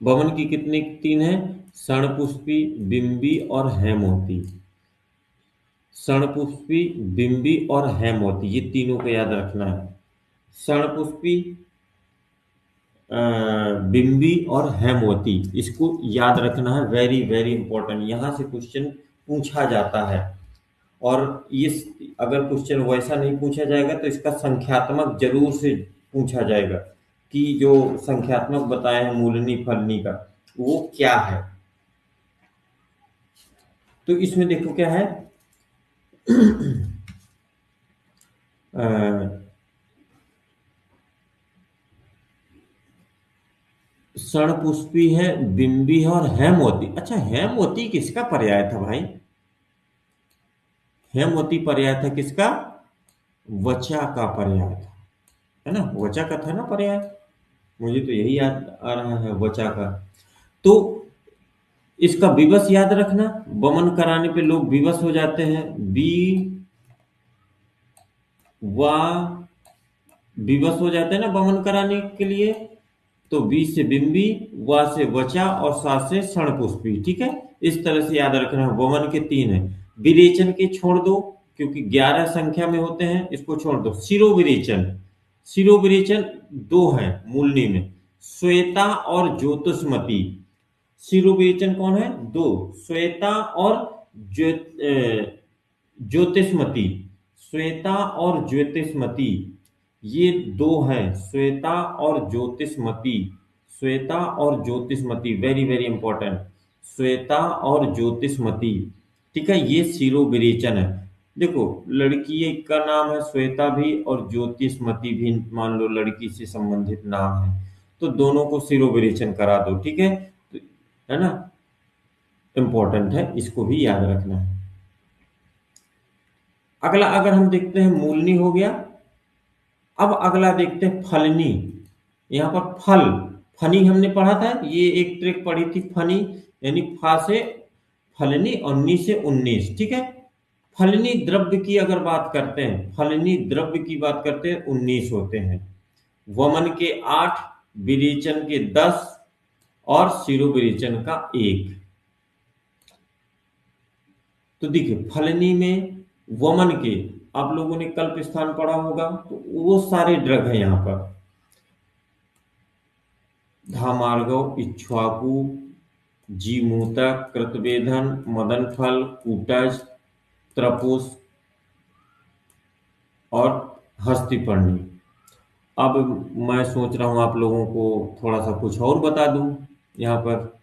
वमन की कितने तीन है? षणपुष्पी, बिंबी और हेमवती। षणपुष्पी, बिंबी और हेमवती, ये तीनों को याद रखना है। षणपुष्पी, बिंबी और हेमवती, इसको याद रखना है। वेरी वेरी इंपॉर्टेंट, यहां से क्वेश्चन पूछा जाता है। और ये, अगर क्वेश्चन वैसा नहीं पूछा जाएगा तो इसका संख्यात्मक जरूर से पूछा जाएगा कि जो संख्यात्मक बताए हैं मूलनी फलनी का, वो क्या है। तो इसमें देखो क्या है, अ, षणपुष्पी है, बिंबी है और हेमवती। अच्छा, हेमवती किसका पर्याय था भाई? हेमवती पर्याय था किसका? वचा का पर्याय था, है ना? वचा का था ना पर्याय। मुझे तो यही याद आ रहा है, वचा का। तो इसका विवश याद रखना। वमन कराने पे लोग विवश हो जाते हैं। बी वा, विवश हो जाते हैं ना वमन कराने के लिए। तो बी से बिंबी, वा से वचा और सा से षणपुष्पी। ठीक है, इस तरह से याद रखना है। वमन के तीन है। विरेचन के छोड़ दो, क्योंकि 11 संख्या में होते हैं, इसको छोड़ दो। शिरोविरेचन, शिरोविरेचन दो है मूलनी में, श्वेता और ज्योतिषमती। शिरोविरेचन कौन है? दो, श्वेता और ज्योतिषमती। श्वेता और ज्योतिषमती, ये दो हैं, श्वेता और ज्योतिषमती। श्वेता और ज्योतिषमती, वेरी वेरी इंपॉर्टेंट। श्वेता और ज्योतिषमती। ठीक है, ये शिरोविरेचन है। देखो, लड़की का नाम है श्वेता भी और ज्योतिषमती भी, मान लो लड़की से संबंधित नाम है, तो दोनों को शिरोविरेचन करा दो। ठीक है, तो, है ना? इंपॉर्टेंट है, इसको भी याद रखना है। अगला अगर हम देखते हैं, मूलनी हो गया। अब अगला देखते हैं फलनी। यहाँ पर फल, फनी हमने पढ़ा था, ये एक ट्रिक पढ़ी थी, फनी यानी फा से फलनी और नी से 19। ठीक है। फलनी द्रव्य की अगर बात करते हैं, फलनी द्रव्य की बात करते हैं, 19 होते हैं। वमन के 8, विरेचन के 10 और शिरोविरेचन का 1। तो देखिए, फलनी में वमन के, आप लोगों ने कल्प स्थान पढ़ा होगा, तो वो सारे ड्रग हैं यहाँ पर। धामार्गव, इक्ष्वाकु, जीमूतक, कृतवेधन, मदनफल, कूटज, त्रपुस और हस्तिपर्णी। अब मैं सोच रहा हूं आप लोगों को थोड़ा सा कुछ और बता दूं यहाँ पर।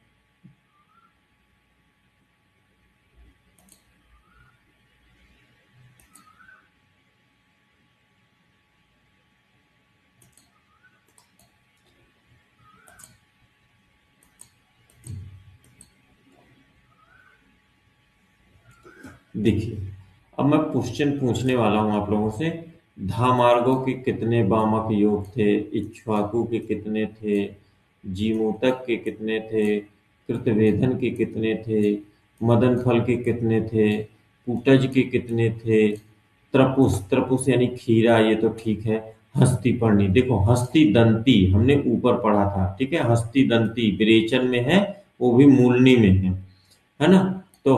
देखिए, अब मैं क्वेश्चन पूछने वाला हूं आप लोगों से। धामार्गो के कितने वामक योग थे? इक्ष्वाकु के कितने थे? जीमूतक के कितने थे? कृतवेधन के कितने थे? मदन फल के कितने थे? पूटज के कितने थे? त्रपुस, त्रपुस यानी खीरा, ये तो ठीक है। हस्तिपर्णी, देखो हस्ती दंती हमने ऊपर पढ़ा था। ठीक है, हस्ती दंती विरेचन में है, वो भी मूलनी में है ना? तो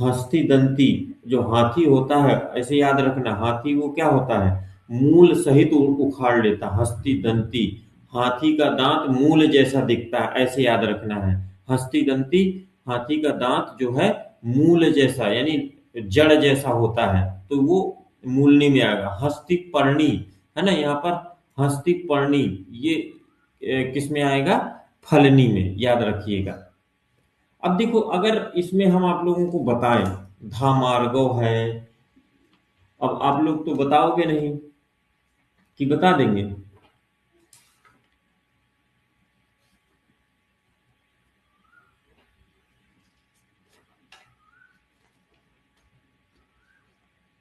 हस्ती दंती, जो हाथी होता है, ऐसे याद रखना, हाथी वो क्या होता है? मूल सहित उखाड़ लेता, हस्ती दंती। हाथी का दांत मूल जैसा दिखता है, ऐसे याद रखना है। हस्ती दंती, हाथी का दांत जो है मूल जैसा यानी जड़ जैसा होता है, तो वो मूलनी में आएगा। हस्ती पर्णी, है ना? यहाँ पर हस्ती पर्णी, ये किस में आएगा? फलनी में, याद रखिएगा। अब देखो, अगर इसमें हम आप लोगों को बताएं, धामार्गव है, अब आप लोग तो बताओगे नहीं कि बता देंगे?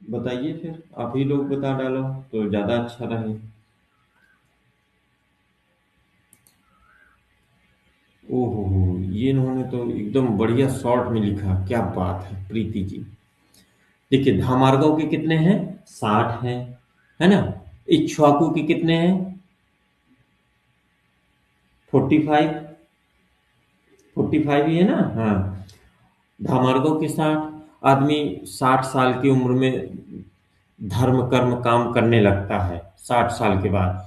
बताइए, फिर आप ही लोग बता डालो तो ज्यादा अच्छा रहे। ये इन्होंने तो एकदम बढ़िया शॉर्ट में लिखा, क्या बात है प्रीति जी। देखिए धामार्गव के कितने हैं, 60 हैं, है ना। इक्ष्वाकु के कितने हैं, 45, 45 ही है ना, हाँ। धामार्गव के 60, आदमी 60 साल की उम्र में धर्म कर्म काम करने लगता है 60 साल के बाद,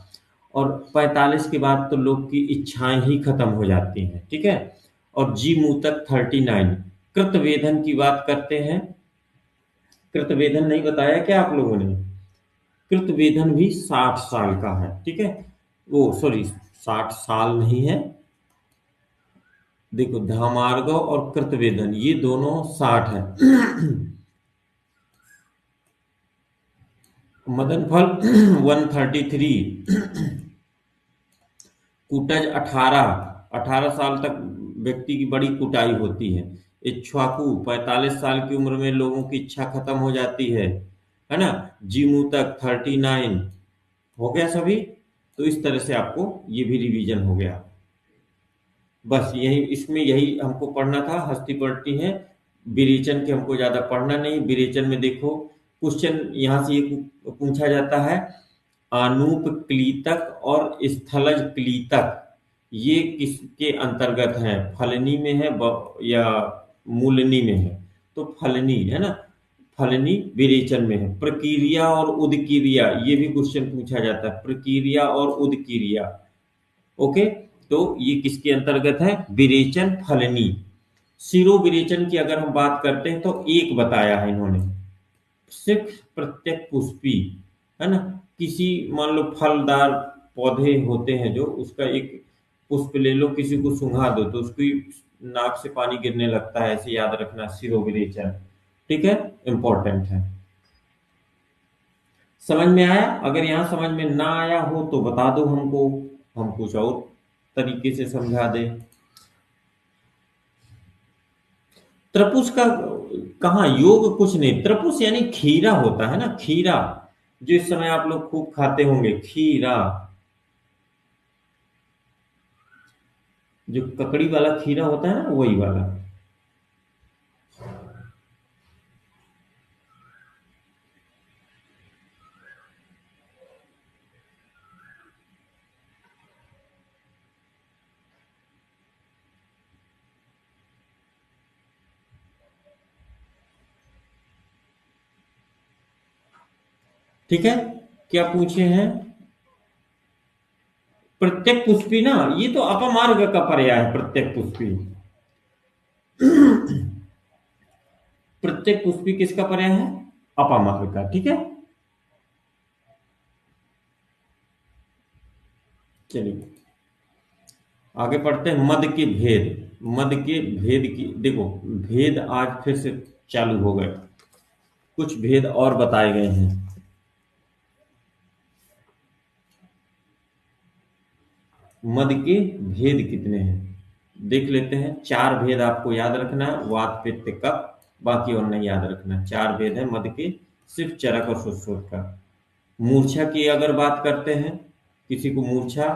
और 45 के बाद तो लोग की इच्छाएं ही खत्म हो जाती हैं, ठीक है। और जी मुंह तक 39। कृतवेधन की बात करते हैं, कृतवेधन नहीं बताया क्या आप लोगों ने, कृतवेधन भी 60 साल का है, ठीक है। वो सॉरी, 60 साल नहीं है, देखो धामार्गव और कृतवेधन ये दोनों 60 है। मदन फल 133, कुटज 18, 18 साल तक व्यक्ति की बड़ी कुटाई होती है। इक्ष्वाकु 45 साल की उम्र में लोगों की इच्छा खत्म हो जाती है ना। जीमू तक 39 हो गया सभी। तो इस तरह से आपको ये भी रिवीजन हो गया। बस यही, इसमें यही हमको पढ़ना था, हस्ती पढ़ती है। विरेचन के हमको ज्यादा पढ़ना नहीं। विरेचन में देखो क्वेश्चन यहाँ से ये पूछा जाता है, आनूप क्लीतक और स्थलज क्लीतक ये किसके अंतर्गत है, फलनी में है या मूलनी में है। तो फलनी है ना, फलनी विरेचन में है। प्रक्रिया और उदकिरिया ये भी क्वेश्चन पूछा जाता है, प्रक्रिया और उदकिरिया। ओके, तो ये किसके अंतर्गत है, विरेचन फलनी। सिरो विरेचन की अगर हम बात करते हैं तो एक बताया है इन्होंने, सिर्फ प्रत्येक पुष्पी, है ना। किसी मान लो फलदार पौधे होते हैं जो, उसका एक पुष्प ले लो, किसी को सूंघा दो तो उसकी नाक से पानी गिरने लगता है, ऐसे याद रखना सिरोविरेचन, ठीक है, इंपॉर्टेंट है। समझ में आया? अगर यहाँ समझ में ना आया हो तो बता दो हमको, हम कुछ और तरीके से समझा दें। त्रपुस का कहाँ, योग कुछ नहीं, त्रपुस यानी खीरा होता है ना, खीरा जो इस समय आप लोग खूब खाते होंगे, खीरा, जो ककड़ी वाला खीरा होता है ना, वही वाला। ठीक है, क्या पूछे हैं? प्रत्येक पुष्पी ना, ये तो अपमार्ग का पर्याय है, प्रत्येक पुष्पी। प्रत्येक पुष्पी किसका पर्याय है, अपामार्ग का, ठीक है। चलिए आगे पढ़ते हैं, मद के भेद। मद के भेद की देखो, भेद आज फिर से चालू हो गए, कुछ भेद और बताए गए हैं। मद के भेद कितने हैं देख लेते हैं। 4 भेद आपको याद रखना है, वात पित्त कफ, बाकी और नहीं याद रखना। 4 भेद है मद के, सिर्फ चरक और सुश्रुत का। मूर्छा की अगर बात करते हैं, किसी को मूर्छा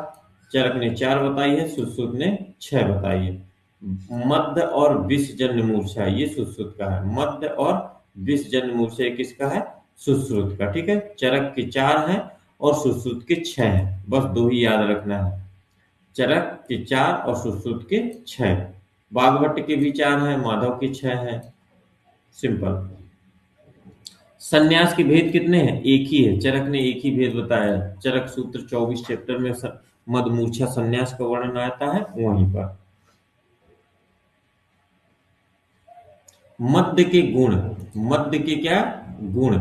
चरक ने 4 बताई है, सुश्रुत ने 6 बताई है। मध्य और विषजन्य मूर्छा ये सुश्रुत का है, मध्य और विषजन्य मूर्छा ये किसका है, सुश्रुत का, ठीक है। चरक के 4 है और सुश्रुत के 6 है, बस 2 ही याद रखना है, चरक के 4 और सुश्रुत के 6। बागभट्ट के भी 4 है, माधव के 6 है, सिंपल। संन्यास के भेद कितने हैं, एक ही है, चरक ने एक ही भेद बताया है। चरक सूत्र 24 चैप्टर में मद मूर्छा संन्यास का वर्णन आता है वहीं पर। मध्य के गुण, मध्य के क्या गुण,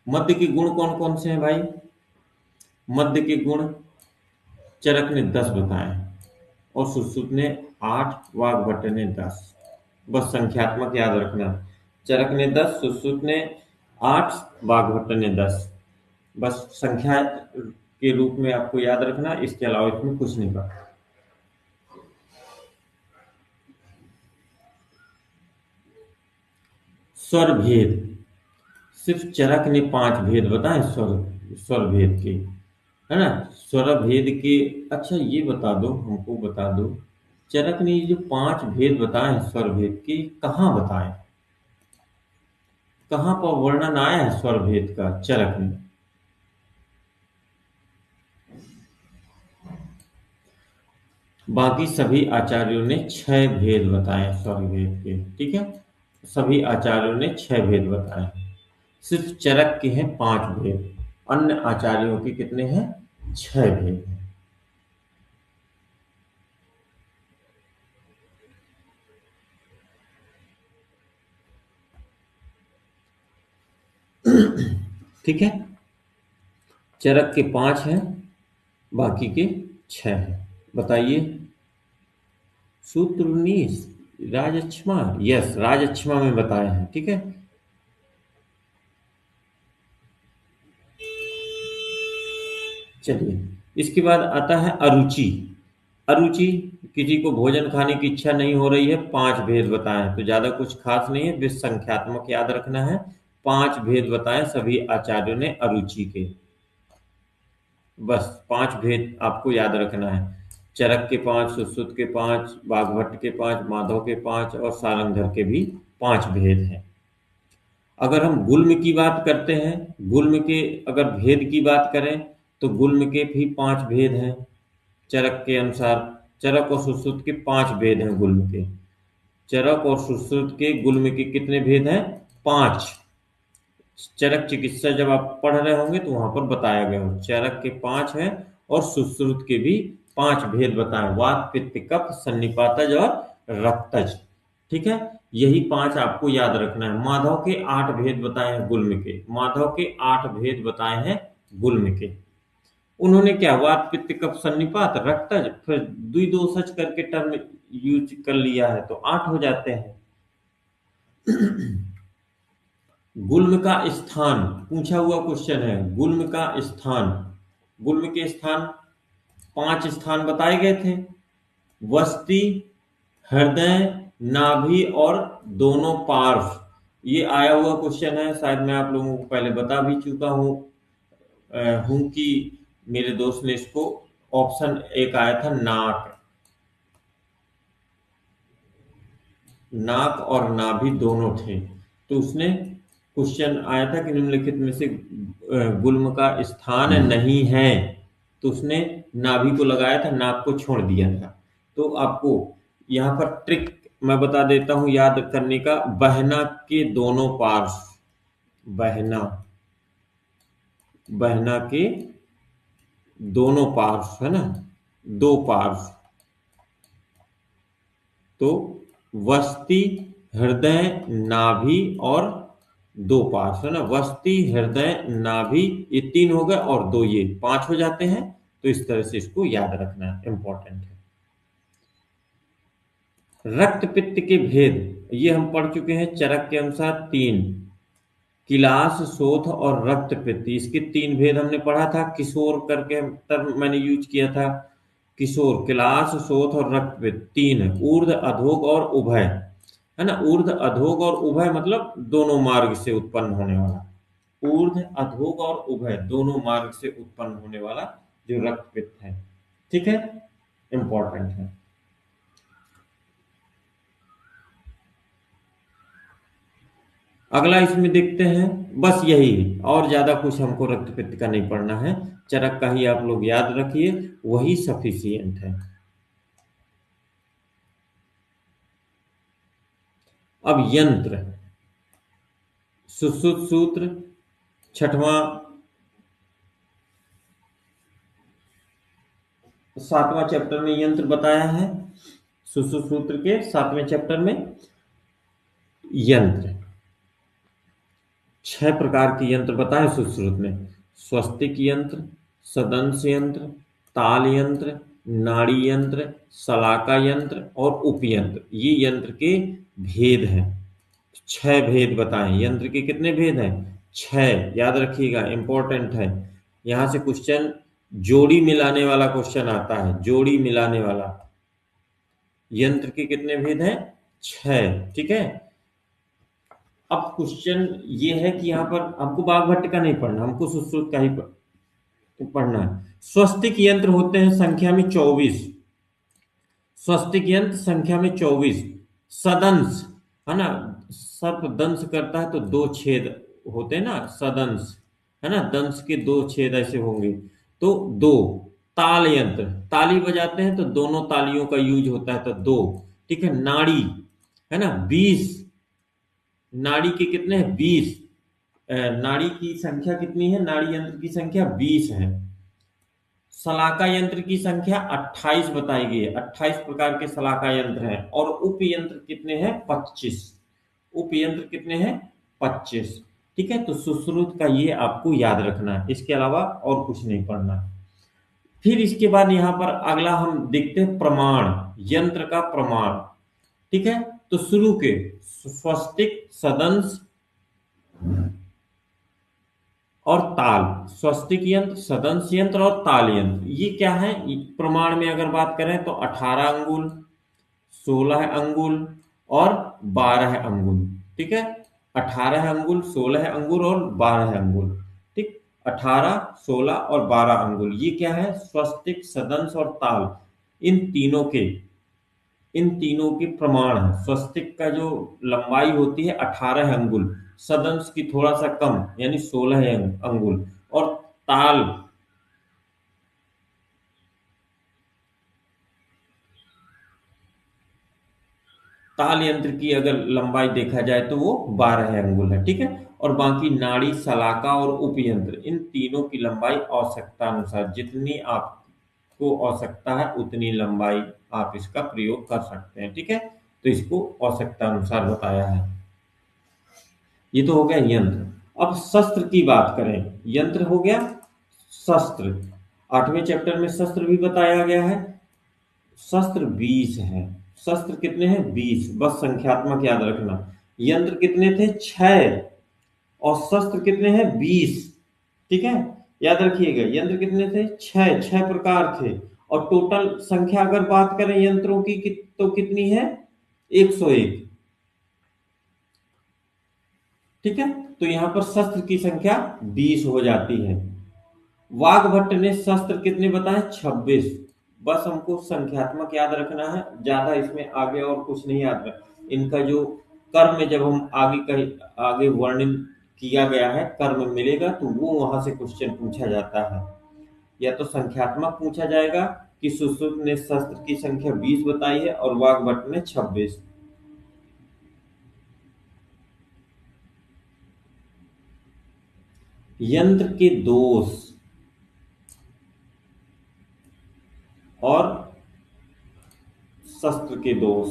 मध्य के गुण कौन कौन से हैं भाई? मध्य के गुण चरक ने 10 बताए और सुश्रुत ने 8, वाग्भट्ट ने 10। बस संख्यात्मक याद रखना, चरक ने 10, सुश्रुत ने 8, वाग्भट्ट ने 10। बस संख्या के रूप में आपको याद रखना, इसके अलावा इसमें कुछ नहीं पता। स्वर भेद, सिर्फ चरक ने 5 भेद बताए स्वर भेद के, है ना। स्वर भेद के, अच्छा ये बता दो हमको, बता दो चरक ने ये जो 5 भेद बताए हैं स्वर भेद के, कहाँ बताए, कहाँ पर वर्णन आया है स्वर भेद का चरक में? बाकी सभी आचार्यों ने 6 भेद बताए हैं स्वर भेद के, ठीक है। सभी आचार्यों ने 6 भेद बताए हैं, सिर्फ चरक के हैं 5 भेद, अन्य आचार्यों के कितने हैं? 6 भेद हैं। ठीक है, चरक के 5 हैं, बाकी के 6 हैं। बताइए। सूत्र 19 राजक्षमा, यस राजक्षमा में बताए हैं, ठीक है। चलिए, इसके बाद आता है अरुचि। अरुचि, किसी को भोजन खाने की इच्छा नहीं हो रही है, 5 भेद बताए हैं, तो ज्यादा कुछ खास नहीं है, बस संख्यात्मक याद रखना है। 5 भेद बताए सभी आचार्यों ने अरुचि के, बस 5 भेद आपको याद रखना है। चरक के 5, सुश्रुत के 5, बाघभट्ट के 5, माधव के 5 और सारंगधर के भी 5 भेद हैं। अगर हम गुल्म की बात करते हैं, गुल्म के अगर भेद की बात करें, तो गुल्म के भी 5 भेद हैं चरक के अनुसार। चरक और सुश्रुत के 5 भेद हैं गुल्म के। चरक और सुश्रुत के गुल्म के कितने भेद हैं? 5। चरक चिकित्सा जब आप पढ़ रहे होंगे तो वहां पर बताया गया हो, चरक के 5 हैं और सुश्रुत के भी 5 भेद बताए, वात पित्त कफ सन्निपातज और रक्तज, ठीक है। यही 5 आपको याद रखना है। माधव के 8 भेद बताए हैं गुल्म के, माधव के 8 भेद बताए हैं गुल्म के। उन्होंने क्या, वात पित्त कफ सन्निपात रक्तज, फिर द्विदोषज करके टर्म यूज कर लिया है, तो 8 हो जाते हैं। गुल्म का स्थान पूछा हुआ क्वेश्चन है, गुल्म का स्थान, गुल्म के स्थान 5 स्थान बताए गए थे, वस्ती, हृदय, नाभि और दोनों पार्श्व। ये आया हुआ क्वेश्चन है, शायद मैं आप लोगों को पहले बता भी चुका हूं कि मेरे दोस्त ने इसको, ऑप्शन एक आया था नाक, नाक और नाभि दोनों थे, तो उसने क्वेश्चन आया था कि निम्नलिखित में से गुल्म का स्थान नहीं है, तो उसने नाभि को लगाया था, नाक को छोड़ दिया था। तो आपको यहाँ पर ट्रिक मैं बता देता हूं याद करने का, बहना के दोनों पार्श्व, बहना, बहना के दोनों पार्श्व है ना, 2 पार्श्व, तो वस्ती, हृदय, नाभि और 2 पार्श्व है ना, वस्ती, हृदय, नाभि, ये 3 हो गए और 2 ये 5 हो जाते हैं। तो इस तरह से इसको याद रखना है, इंपॉर्टेंट है। रक्त पित्त के भेद ये हम पढ़ चुके हैं चरक के अनुसार 3, किलास, शोथ और रक्त पित्त, इसके 3 भेद हमने पढ़ा था। किशोर करके टर्म मैंने यूज किया था, किशोर, किलास, शोथ और रक्त पित्त 3 है। ऊर्ध, अधोग और उभय है ना, ऊर्ध, अधोग और उभय मतलब दोनों मार्ग से उत्पन्न होने वाला, ऊर्ध, अधोग और उभय दोनों मार्ग से उत्पन्न होने वाला जो रक्त पित्त है, ठीक है, इंपॉर्टेंट है। अगला इसमें देखते हैं, बस यही है, और ज्यादा कुछ हमको रक्त पित्त का नहीं पढ़ना है, चरक का ही आप लोग याद रखिए, वही सफिशियंट है। अब यंत्र, सुश्रुत सूत्र, छठवां 7वां चैप्टर में यंत्र बताया है, सुश्रुत सूत्र के 7वें चैप्टर में यंत्र 6 प्रकार के यंत्र बताए सुश्रुत में, स्वस्तिक यंत्र, सदंश यंत्र, ताल यंत्र, नाड़ी यंत्र, शलाका यंत्र और उपयंत्र, ये यंत्र के भेद हैं। 6 भेद बताएं, यंत्र के कितने भेद हैं? 6, याद रखिएगा, इंपॉर्टेंट है। यहां से क्वेश्चन जोड़ी मिलाने वाला क्वेश्चन आता है, जोड़ी मिलाने वाला। यंत्र के कितने भेद हैं? 6, ठीक है। अब क्वेश्चन ये है कि यहाँ पर हमको बाघभट्ट का नहीं पढ़ना, हमको सुश्रुत का ही पढ़ना है। स्वस्तिक यंत्र होते हैं संख्या में 24, स्वस्तिक यंत्र संख्या में 24। सदंश, है ना, सर्प दंश करता है तो दो छेद होते हैं ना, सदंश, है ना, दंश के दो छेद ऐसे होंगे तो दो। ताल यंत्र, ताली बजाते हैं तो दोनों तालियों का यूज होता है तो दो। ठीक है। नाड़ी, है ना, 20। नाड़ी के कितने हैं? 20। नाड़ी की संख्या कितनी है? नाड़ी यंत्र की संख्या 20 है। सलाका यंत्र की संख्या 28 बताई गई है। 28 प्रकार के सलाका यंत्र हैं। और उप यंत्र कितने हैं? 25। उप यंत्र कितने हैं? 25। ठीक है। तो सुश्रुत का ये आपको याद रखना है, इसके अलावा और कुछ नहीं पढ़ना। फिर इसके बाद यहां पर अगला हम देखते हैं प्रमाण, यंत्र का प्रमाण। ठीक है। तो शुरू के स्वस्तिक, सदंश और ताल। स्वस्तिक यंत्र, सदंश यंत्र और ताल यंत्र, ये क्या है? प्रमाण में अगर बात करें तो 18 अंगुल, 16 अंगुल और 12 अंगुल। ठीक है। 18 अंगुल, 16 अंगुल और 12 अंगुल। ठीक। 18, 16 और 12 अंगुल, ये क्या है? स्वस्तिक, सदंश और ताल, इन तीनों के इन तीनों के प्रमाण है। स्वस्तिक का जो लंबाई होती है 18 अंगुल, सदंश की थोड़ा सा कम यानी 16 अंगुल, और ताल ताल यंत्र की अगर लंबाई देखा जाए तो वो 12 अंगुल है। ठीक है। और बाकी नाड़ी, सलाका और उपयंत्र, इन तीनों की लंबाई आवश्यकता अनुसार, जितनी आपको आवश्यकता है उतनी लंबाई आप इसका प्रयोग कर सकते हैं। ठीक है। तो इसको आवश्यकता अनुसार बताया है। ये तो हो गया यंत्र। अब शस्त्र की बात करें, यंत्र हो गया, शस्त्र 8वें चैप्टर में शस्त्र भी बताया गया है। शस्त्र 20 है। शस्त्र कितने हैं? 20। बस संख्यात्मक याद रखना। यंत्र कितने थे? 6। और शस्त्र कितने हैं? 20। ठीक है। याद रखिएगा, यंत्र कितने थे? 6। 6 प्रकार थे। और टोटल संख्या अगर बात करें यंत्रों की तो कितनी है? 101। ठीक है। तो यहां पर शस्त्र की संख्या 20 हो जाती है। वाघभट्ट ने शस्त्र कितने बताए? 26। बस हमको संख्यात्मक याद रखना है, ज्यादा इसमें आगे और कुछ नहीं याद रखना। इनका जो कर्म जब हम आगे कहीं आगे वर्णन किया गया है, कर्म मिलेगा तो वो वहां से क्वेश्चन पूछा जाता है। या तो संख्यात्मक पूछा जाएगा कि सुश्रुत ने शस्त्र की संख्या 20 बताई है और वाघभट्ट ने 26। यंत्र के दोष और शस्त्र के दोष,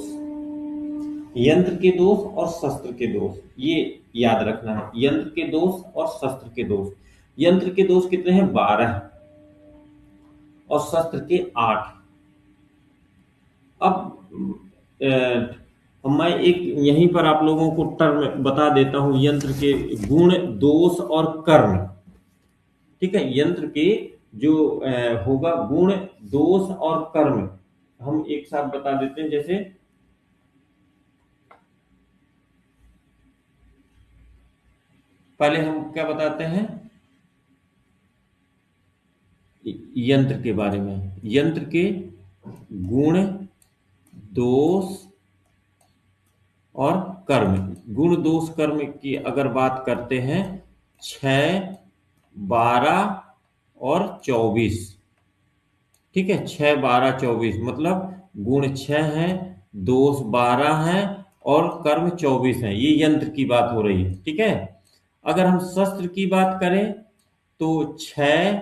यंत्र के दोष और शस्त्र के दोष, ये याद रखना है। यंत्र के दोष और शस्त्र के दोष। यंत्र के दोष कितने हैं? 12 और शस्त्र के 8। अब मैं एक यहीं पर आप लोगों को टर्म बता देता हूं, यंत्र के गुण, दोष और कर्म। ठीक है। यंत्र के जो होगा गुण, दोष और कर्म, हम एक साथ बता देते हैं। जैसे पहले हम क्या बताते हैं? यंत्र के बारे में, यंत्र के गुण, दोष और कर्म। गुण, दोष, कर्म की अगर बात करते हैं, 6, 12 और 24। ठीक है। 6, 12, 24 मतलब गुण 6 है, दोष 12 है और कर्म 24 है। ये यंत्र की बात हो रही है। ठीक है। अगर हम शस्त्र की बात करें तो 6,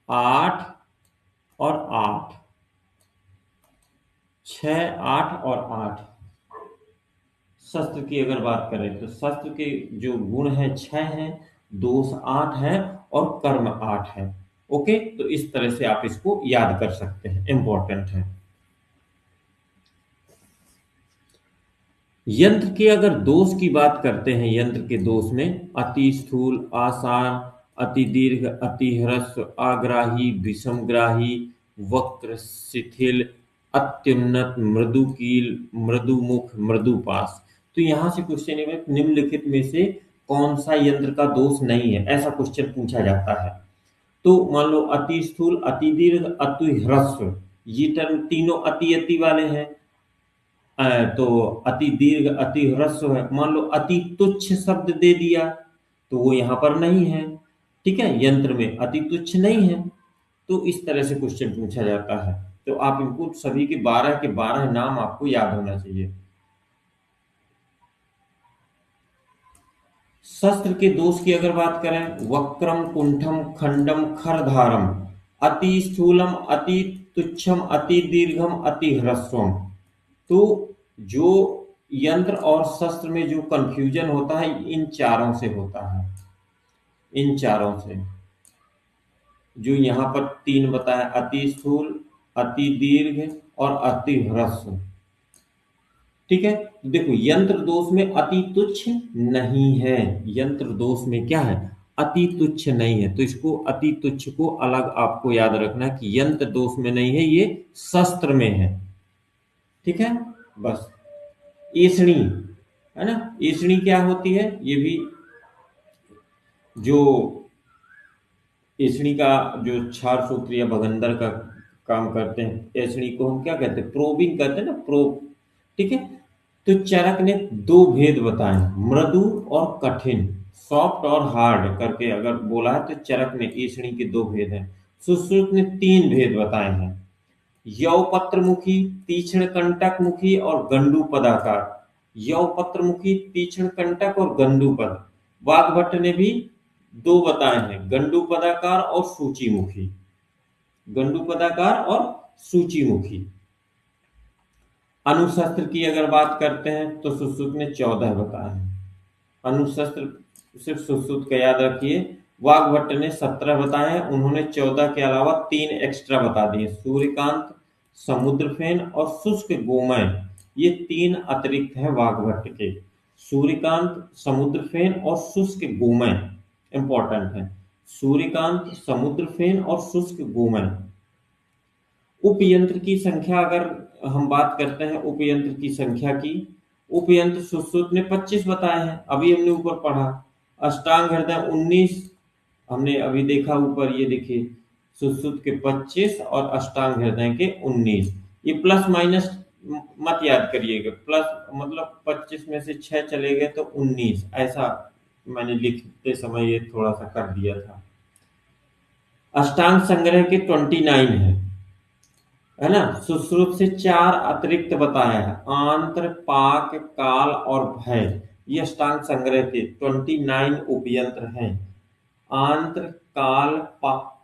8 और 8। 6, 8 और 8 शस्त्र की अगर बात करें तो शस्त्र के जो गुण है 6 है, दोष 8 है और कर्म 8 है। ओके। तो इस तरह से आप इसको याद कर सकते हैं, इंपॉर्टेंट है। यंत्र के अगर दोष की बात करते हैं, यंत्र के दोष में अति स्थूल, आसार, अति दीर्घ, अति ह्रस्व, आग्राही, विषमग्राही, वक्र, शिथिल, अत्युन्नत, मृदुकील, मृदुमुख, मृदुपाश। तो यहां से क्वेश्चन में निम्नलिखित में से कौन सा यंत्र का दोष नहीं है, ऐसा क्वेश्चन पूछा जाता है। तो मान लो अति स्थूल, अति दीर्घ, अति ह्रस्व, ये टर्म तीनों अति अति वाले हैं। तो अति दीर्घ, अति ह्रस्व है। मान लो अति तुच्छ शब्द दे दिया तो वो यहाँ पर नहीं है। ठीक है, यंत्र में अति तुच्छ नहीं है। तो इस तरह से क्वेश्चन पूछा जाता है। तो आप इनको सभी के 12 नाम आपको याद होना चाहिए। शस्त्र के दोष की अगर बात करें, वक्रम, कुंठम, खंडम, खरधारम, अति स्थूलम, अति तुच्छम, अति दीर्घम, अति ह्रस्वम। तो जो यंत्र और शस्त्र में जो कंफ्यूजन होता है इन चारों से होता है। इन चारों से, जो यहाँ पर तीन बताया, अति स्थूल, अति दीर्घ और अति ह्रस्व। ठीक है, देखो यंत्र दोष में अति तुच्छ नहीं है। यंत्र दोष में क्या है, अति तुच्छ नहीं है। तो इसको अति तुच्छ को अलग आपको याद रखना है कि यंत्र दोष में नहीं है, ये शस्त्र में है। ठीक है, बस। एसणी है ना, एसणी क्या होती है, ये भी जो एसणी का जो क्षार सूत्र या भगंदर का काम करते हैं, एसणी को हम क्या कहते हैं, प्रोबिंग कहते हैं ना, प्रोब। ठीक है, तो चरक ने दो भेद बताए, मृदु और कठिन, सॉफ्ट और हार्ड करके अगर बोला है तो चरक ने एसणी के दो भेद हैं। सुश्रुत ने तीन भेद बताए हैं, यवपत्रमुखी, तीक्ष्ण कंटक मुखी और गंडूपदाकार। यवपत्रमुखी, तीक्ष्ण कंटक और गंडूपद। वाग्भट्ट ने भी दो बताए हैं, गंडूपदाकार और सूचीमुखी। गंडूपदाकार और सूचीमुखी। अनुशस्त्र की अगर बात करते हैं तो सुश्रुत ने 14 बताए हैं। अनुशस्त्र सिर्फ सुश्रुत का याद रखिए। वाग्भट्ट ने 17 बताए हैं, उन्होंने 14 के अलावा 3 एक्स्ट्रा बता दिए, सूर्यकांत, समुद्रफेन और शुष्क गोमय। ये 3 अतिरिक्त है वाग्भट्ट के, सूर्यकांत, समुद्रफेन और शुष्क गोमय इंपॉर्टेंट है। सूर्यकांत, समुद्रफेन और शुष्क गोमय। उपयंत्र की संख्या अगर हम बात करते हैं, उपयंत्र की संख्या की, उपयंत्र सुश्रुत ने 25 बताए हैं, अभी हमने ऊपर पढ़ा। अष्टांग हृदय 19 हमने अभी देखा ऊपर, ये देखिए सुश्रुत के 25 और अष्टांग हृदय के 19। ये प्लस माइनस मत याद करिएगा, प्लस मतलब 25 में से 6 चले गए तो 19, ऐसा मैंने लिखते समय ये थोड़ा सा कर दिया था। अष्टांग संग्रह के 29 है ना। सुश्रुत से 4 अतिरिक्त बताया है, आंत्र, पाक, काल और भय। ये अष्टांग संग्रह के 29 उपयंत्र हैं। आंत्र, काल,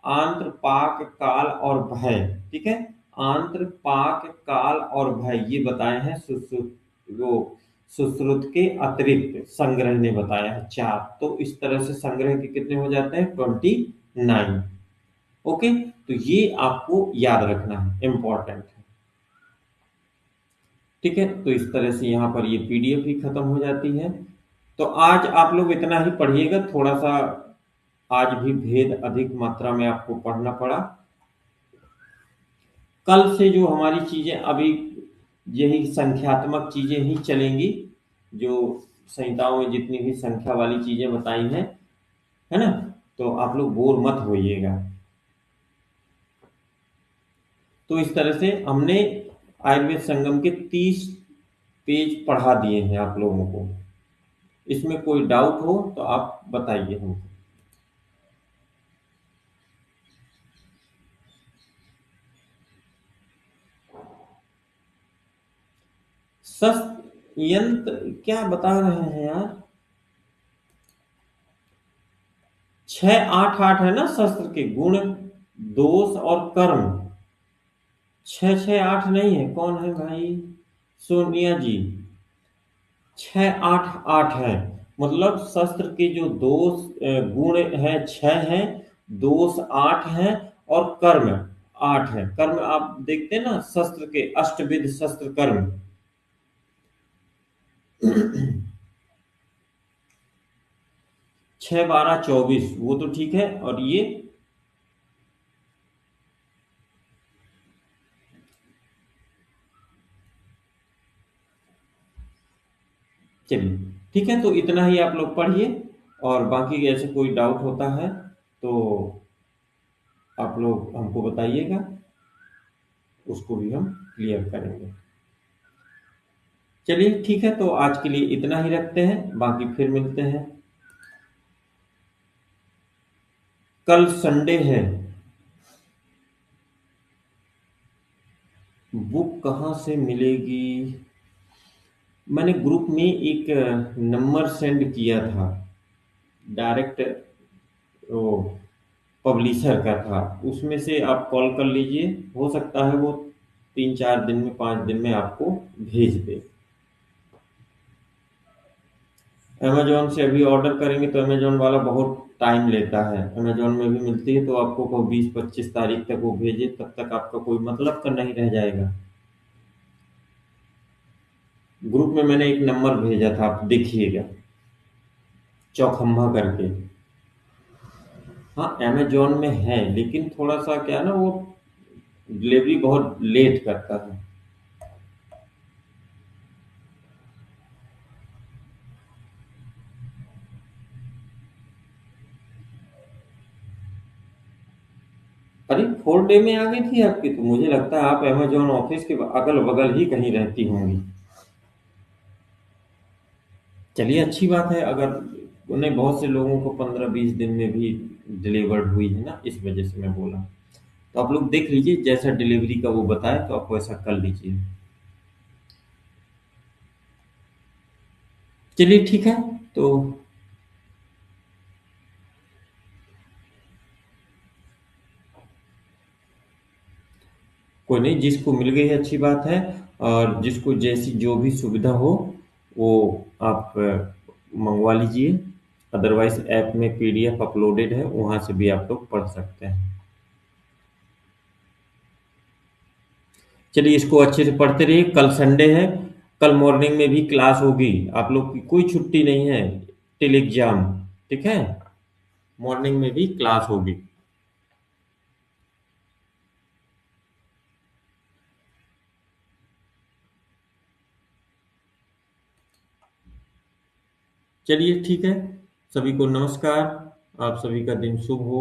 आंत्र, पाक, काल और भय। ठीक है, आंत्र, पाक, काल और भय ये बताए हैं सुश्रुत के अतिरिक्त संग्रह ने बताया है 4। तो इस तरह से संग्रह के कितने हो जाते हैं, 29। ओके, तो ये आपको याद रखना है, इंपॉर्टेंट है। ठीक है, तो इस तरह से यहाँ पर ये पीडीएफ भी खत्म हो जाती है। तो आज आप लोग इतना ही पढ़िएगा, थोड़ा सा आज भी भेद अधिक मात्रा में आपको पढ़ना पड़ा। कल से जो हमारी चीजें अभी यही संख्यात्मक चीजें ही चलेंगी, जो संहिताओं में जितनी भी संख्या वाली चीजें बताई हैं, है ना। तो आप लोग बोर मत होइएगा। तो इस तरह से हमने आयुर्वेद संगम के 30 पेज पढ़ा दिए हैं आप लोगों को। इसमें कोई डाउट हो तो आप बताइए हमको। शस्त्र यंत्र क्या बता रहे हैं यार, 6, 8, 8 है ना शस्त्र के गुण, दोष और कर्म। 6, 6, 8 नहीं है, कौन है भाई, सोनिया जी। 6, 8, 8 है, मतलब शस्त्र के जो दोष गुण है 6 है, दोष 8 है और कर्म 8 है। कर्म आप देखते हैं ना, शस्त्र के अष्टविध शस्त्र कर्म। 6, 12, 24 वो तो ठीक है। और ये चलिए ठीक है, तो इतना ही आप लोग पढ़िए, और बाकी ऐसे कोई डाउट होता है तो आप लोग हमको बताइएगा। उसको भी हम क्लियर करेंगे। चलिए ठीक है, तो आज के लिए इतना ही रखते हैं, बाकी फिर मिलते हैं। कल संडे है। बुक कहाँ से मिलेगी? मैंने ग्रुप में एक नंबर सेंड किया था, डायरेक्ट वो पब्लिशर का था, उसमें से आप कॉल कर लीजिए। हो सकता है वो 3-4 दिन में, 5 दिन में आपको भेज दे। अमेजोन से अभी ऑर्डर करेंगे तो अमेजोन वाला बहुत टाइम लेता है। अमेजोन में भी मिलती है तो आपको को 20-25 तारीख तक वो भेजे, तब तक आपका कोई मतलब का नहीं रह जाएगा। ग्रुप में मैंने एक नंबर भेजा था, आप देखिएगा, चौखम्मा करके। हाँ, अमेजोन में है, लेकिन थोड़ा सा क्या है ना, वो डिलीवरी बहुत लेट करता है। अरे 4 डे में आ गई थी आपकी? तो मुझे लगता है आप अमेजोन ऑफिस के अगल बगल ही कहीं रहती होंगी। चलिए अच्छी बात है। अगर उन्हें, बहुत से लोगों को 15-20 दिन में भी डिलीवर्ड हुई है ना, इस वजह से मैं बोला। तो आप लोग देख लीजिए, जैसा डिलीवरी का वो बताए तो आप वैसा कर लीजिए। चलिए ठीक है। तो कोई नहीं, जिसको मिल गई अच्छी बात है, और जिसको जैसी जो भी सुविधा हो वो आप मंगवा लीजिए। अदरवाइज ऐप में पीडीएफ अपलोडेड है, वहां से भी आप लोग पढ़ सकते हैं। चलिए इसको अच्छे से पढ़ते रहिए। कल संडे है, कल मॉर्निंग में भी क्लास होगी, आप लोग की कोई छुट्टी नहीं है टिल एग्जाम। ठीक है, मॉर्निंग में भी क्लास होगी। चलिए ठीक है, सभी को नमस्कार। आप सभी का दिन शुभ हो।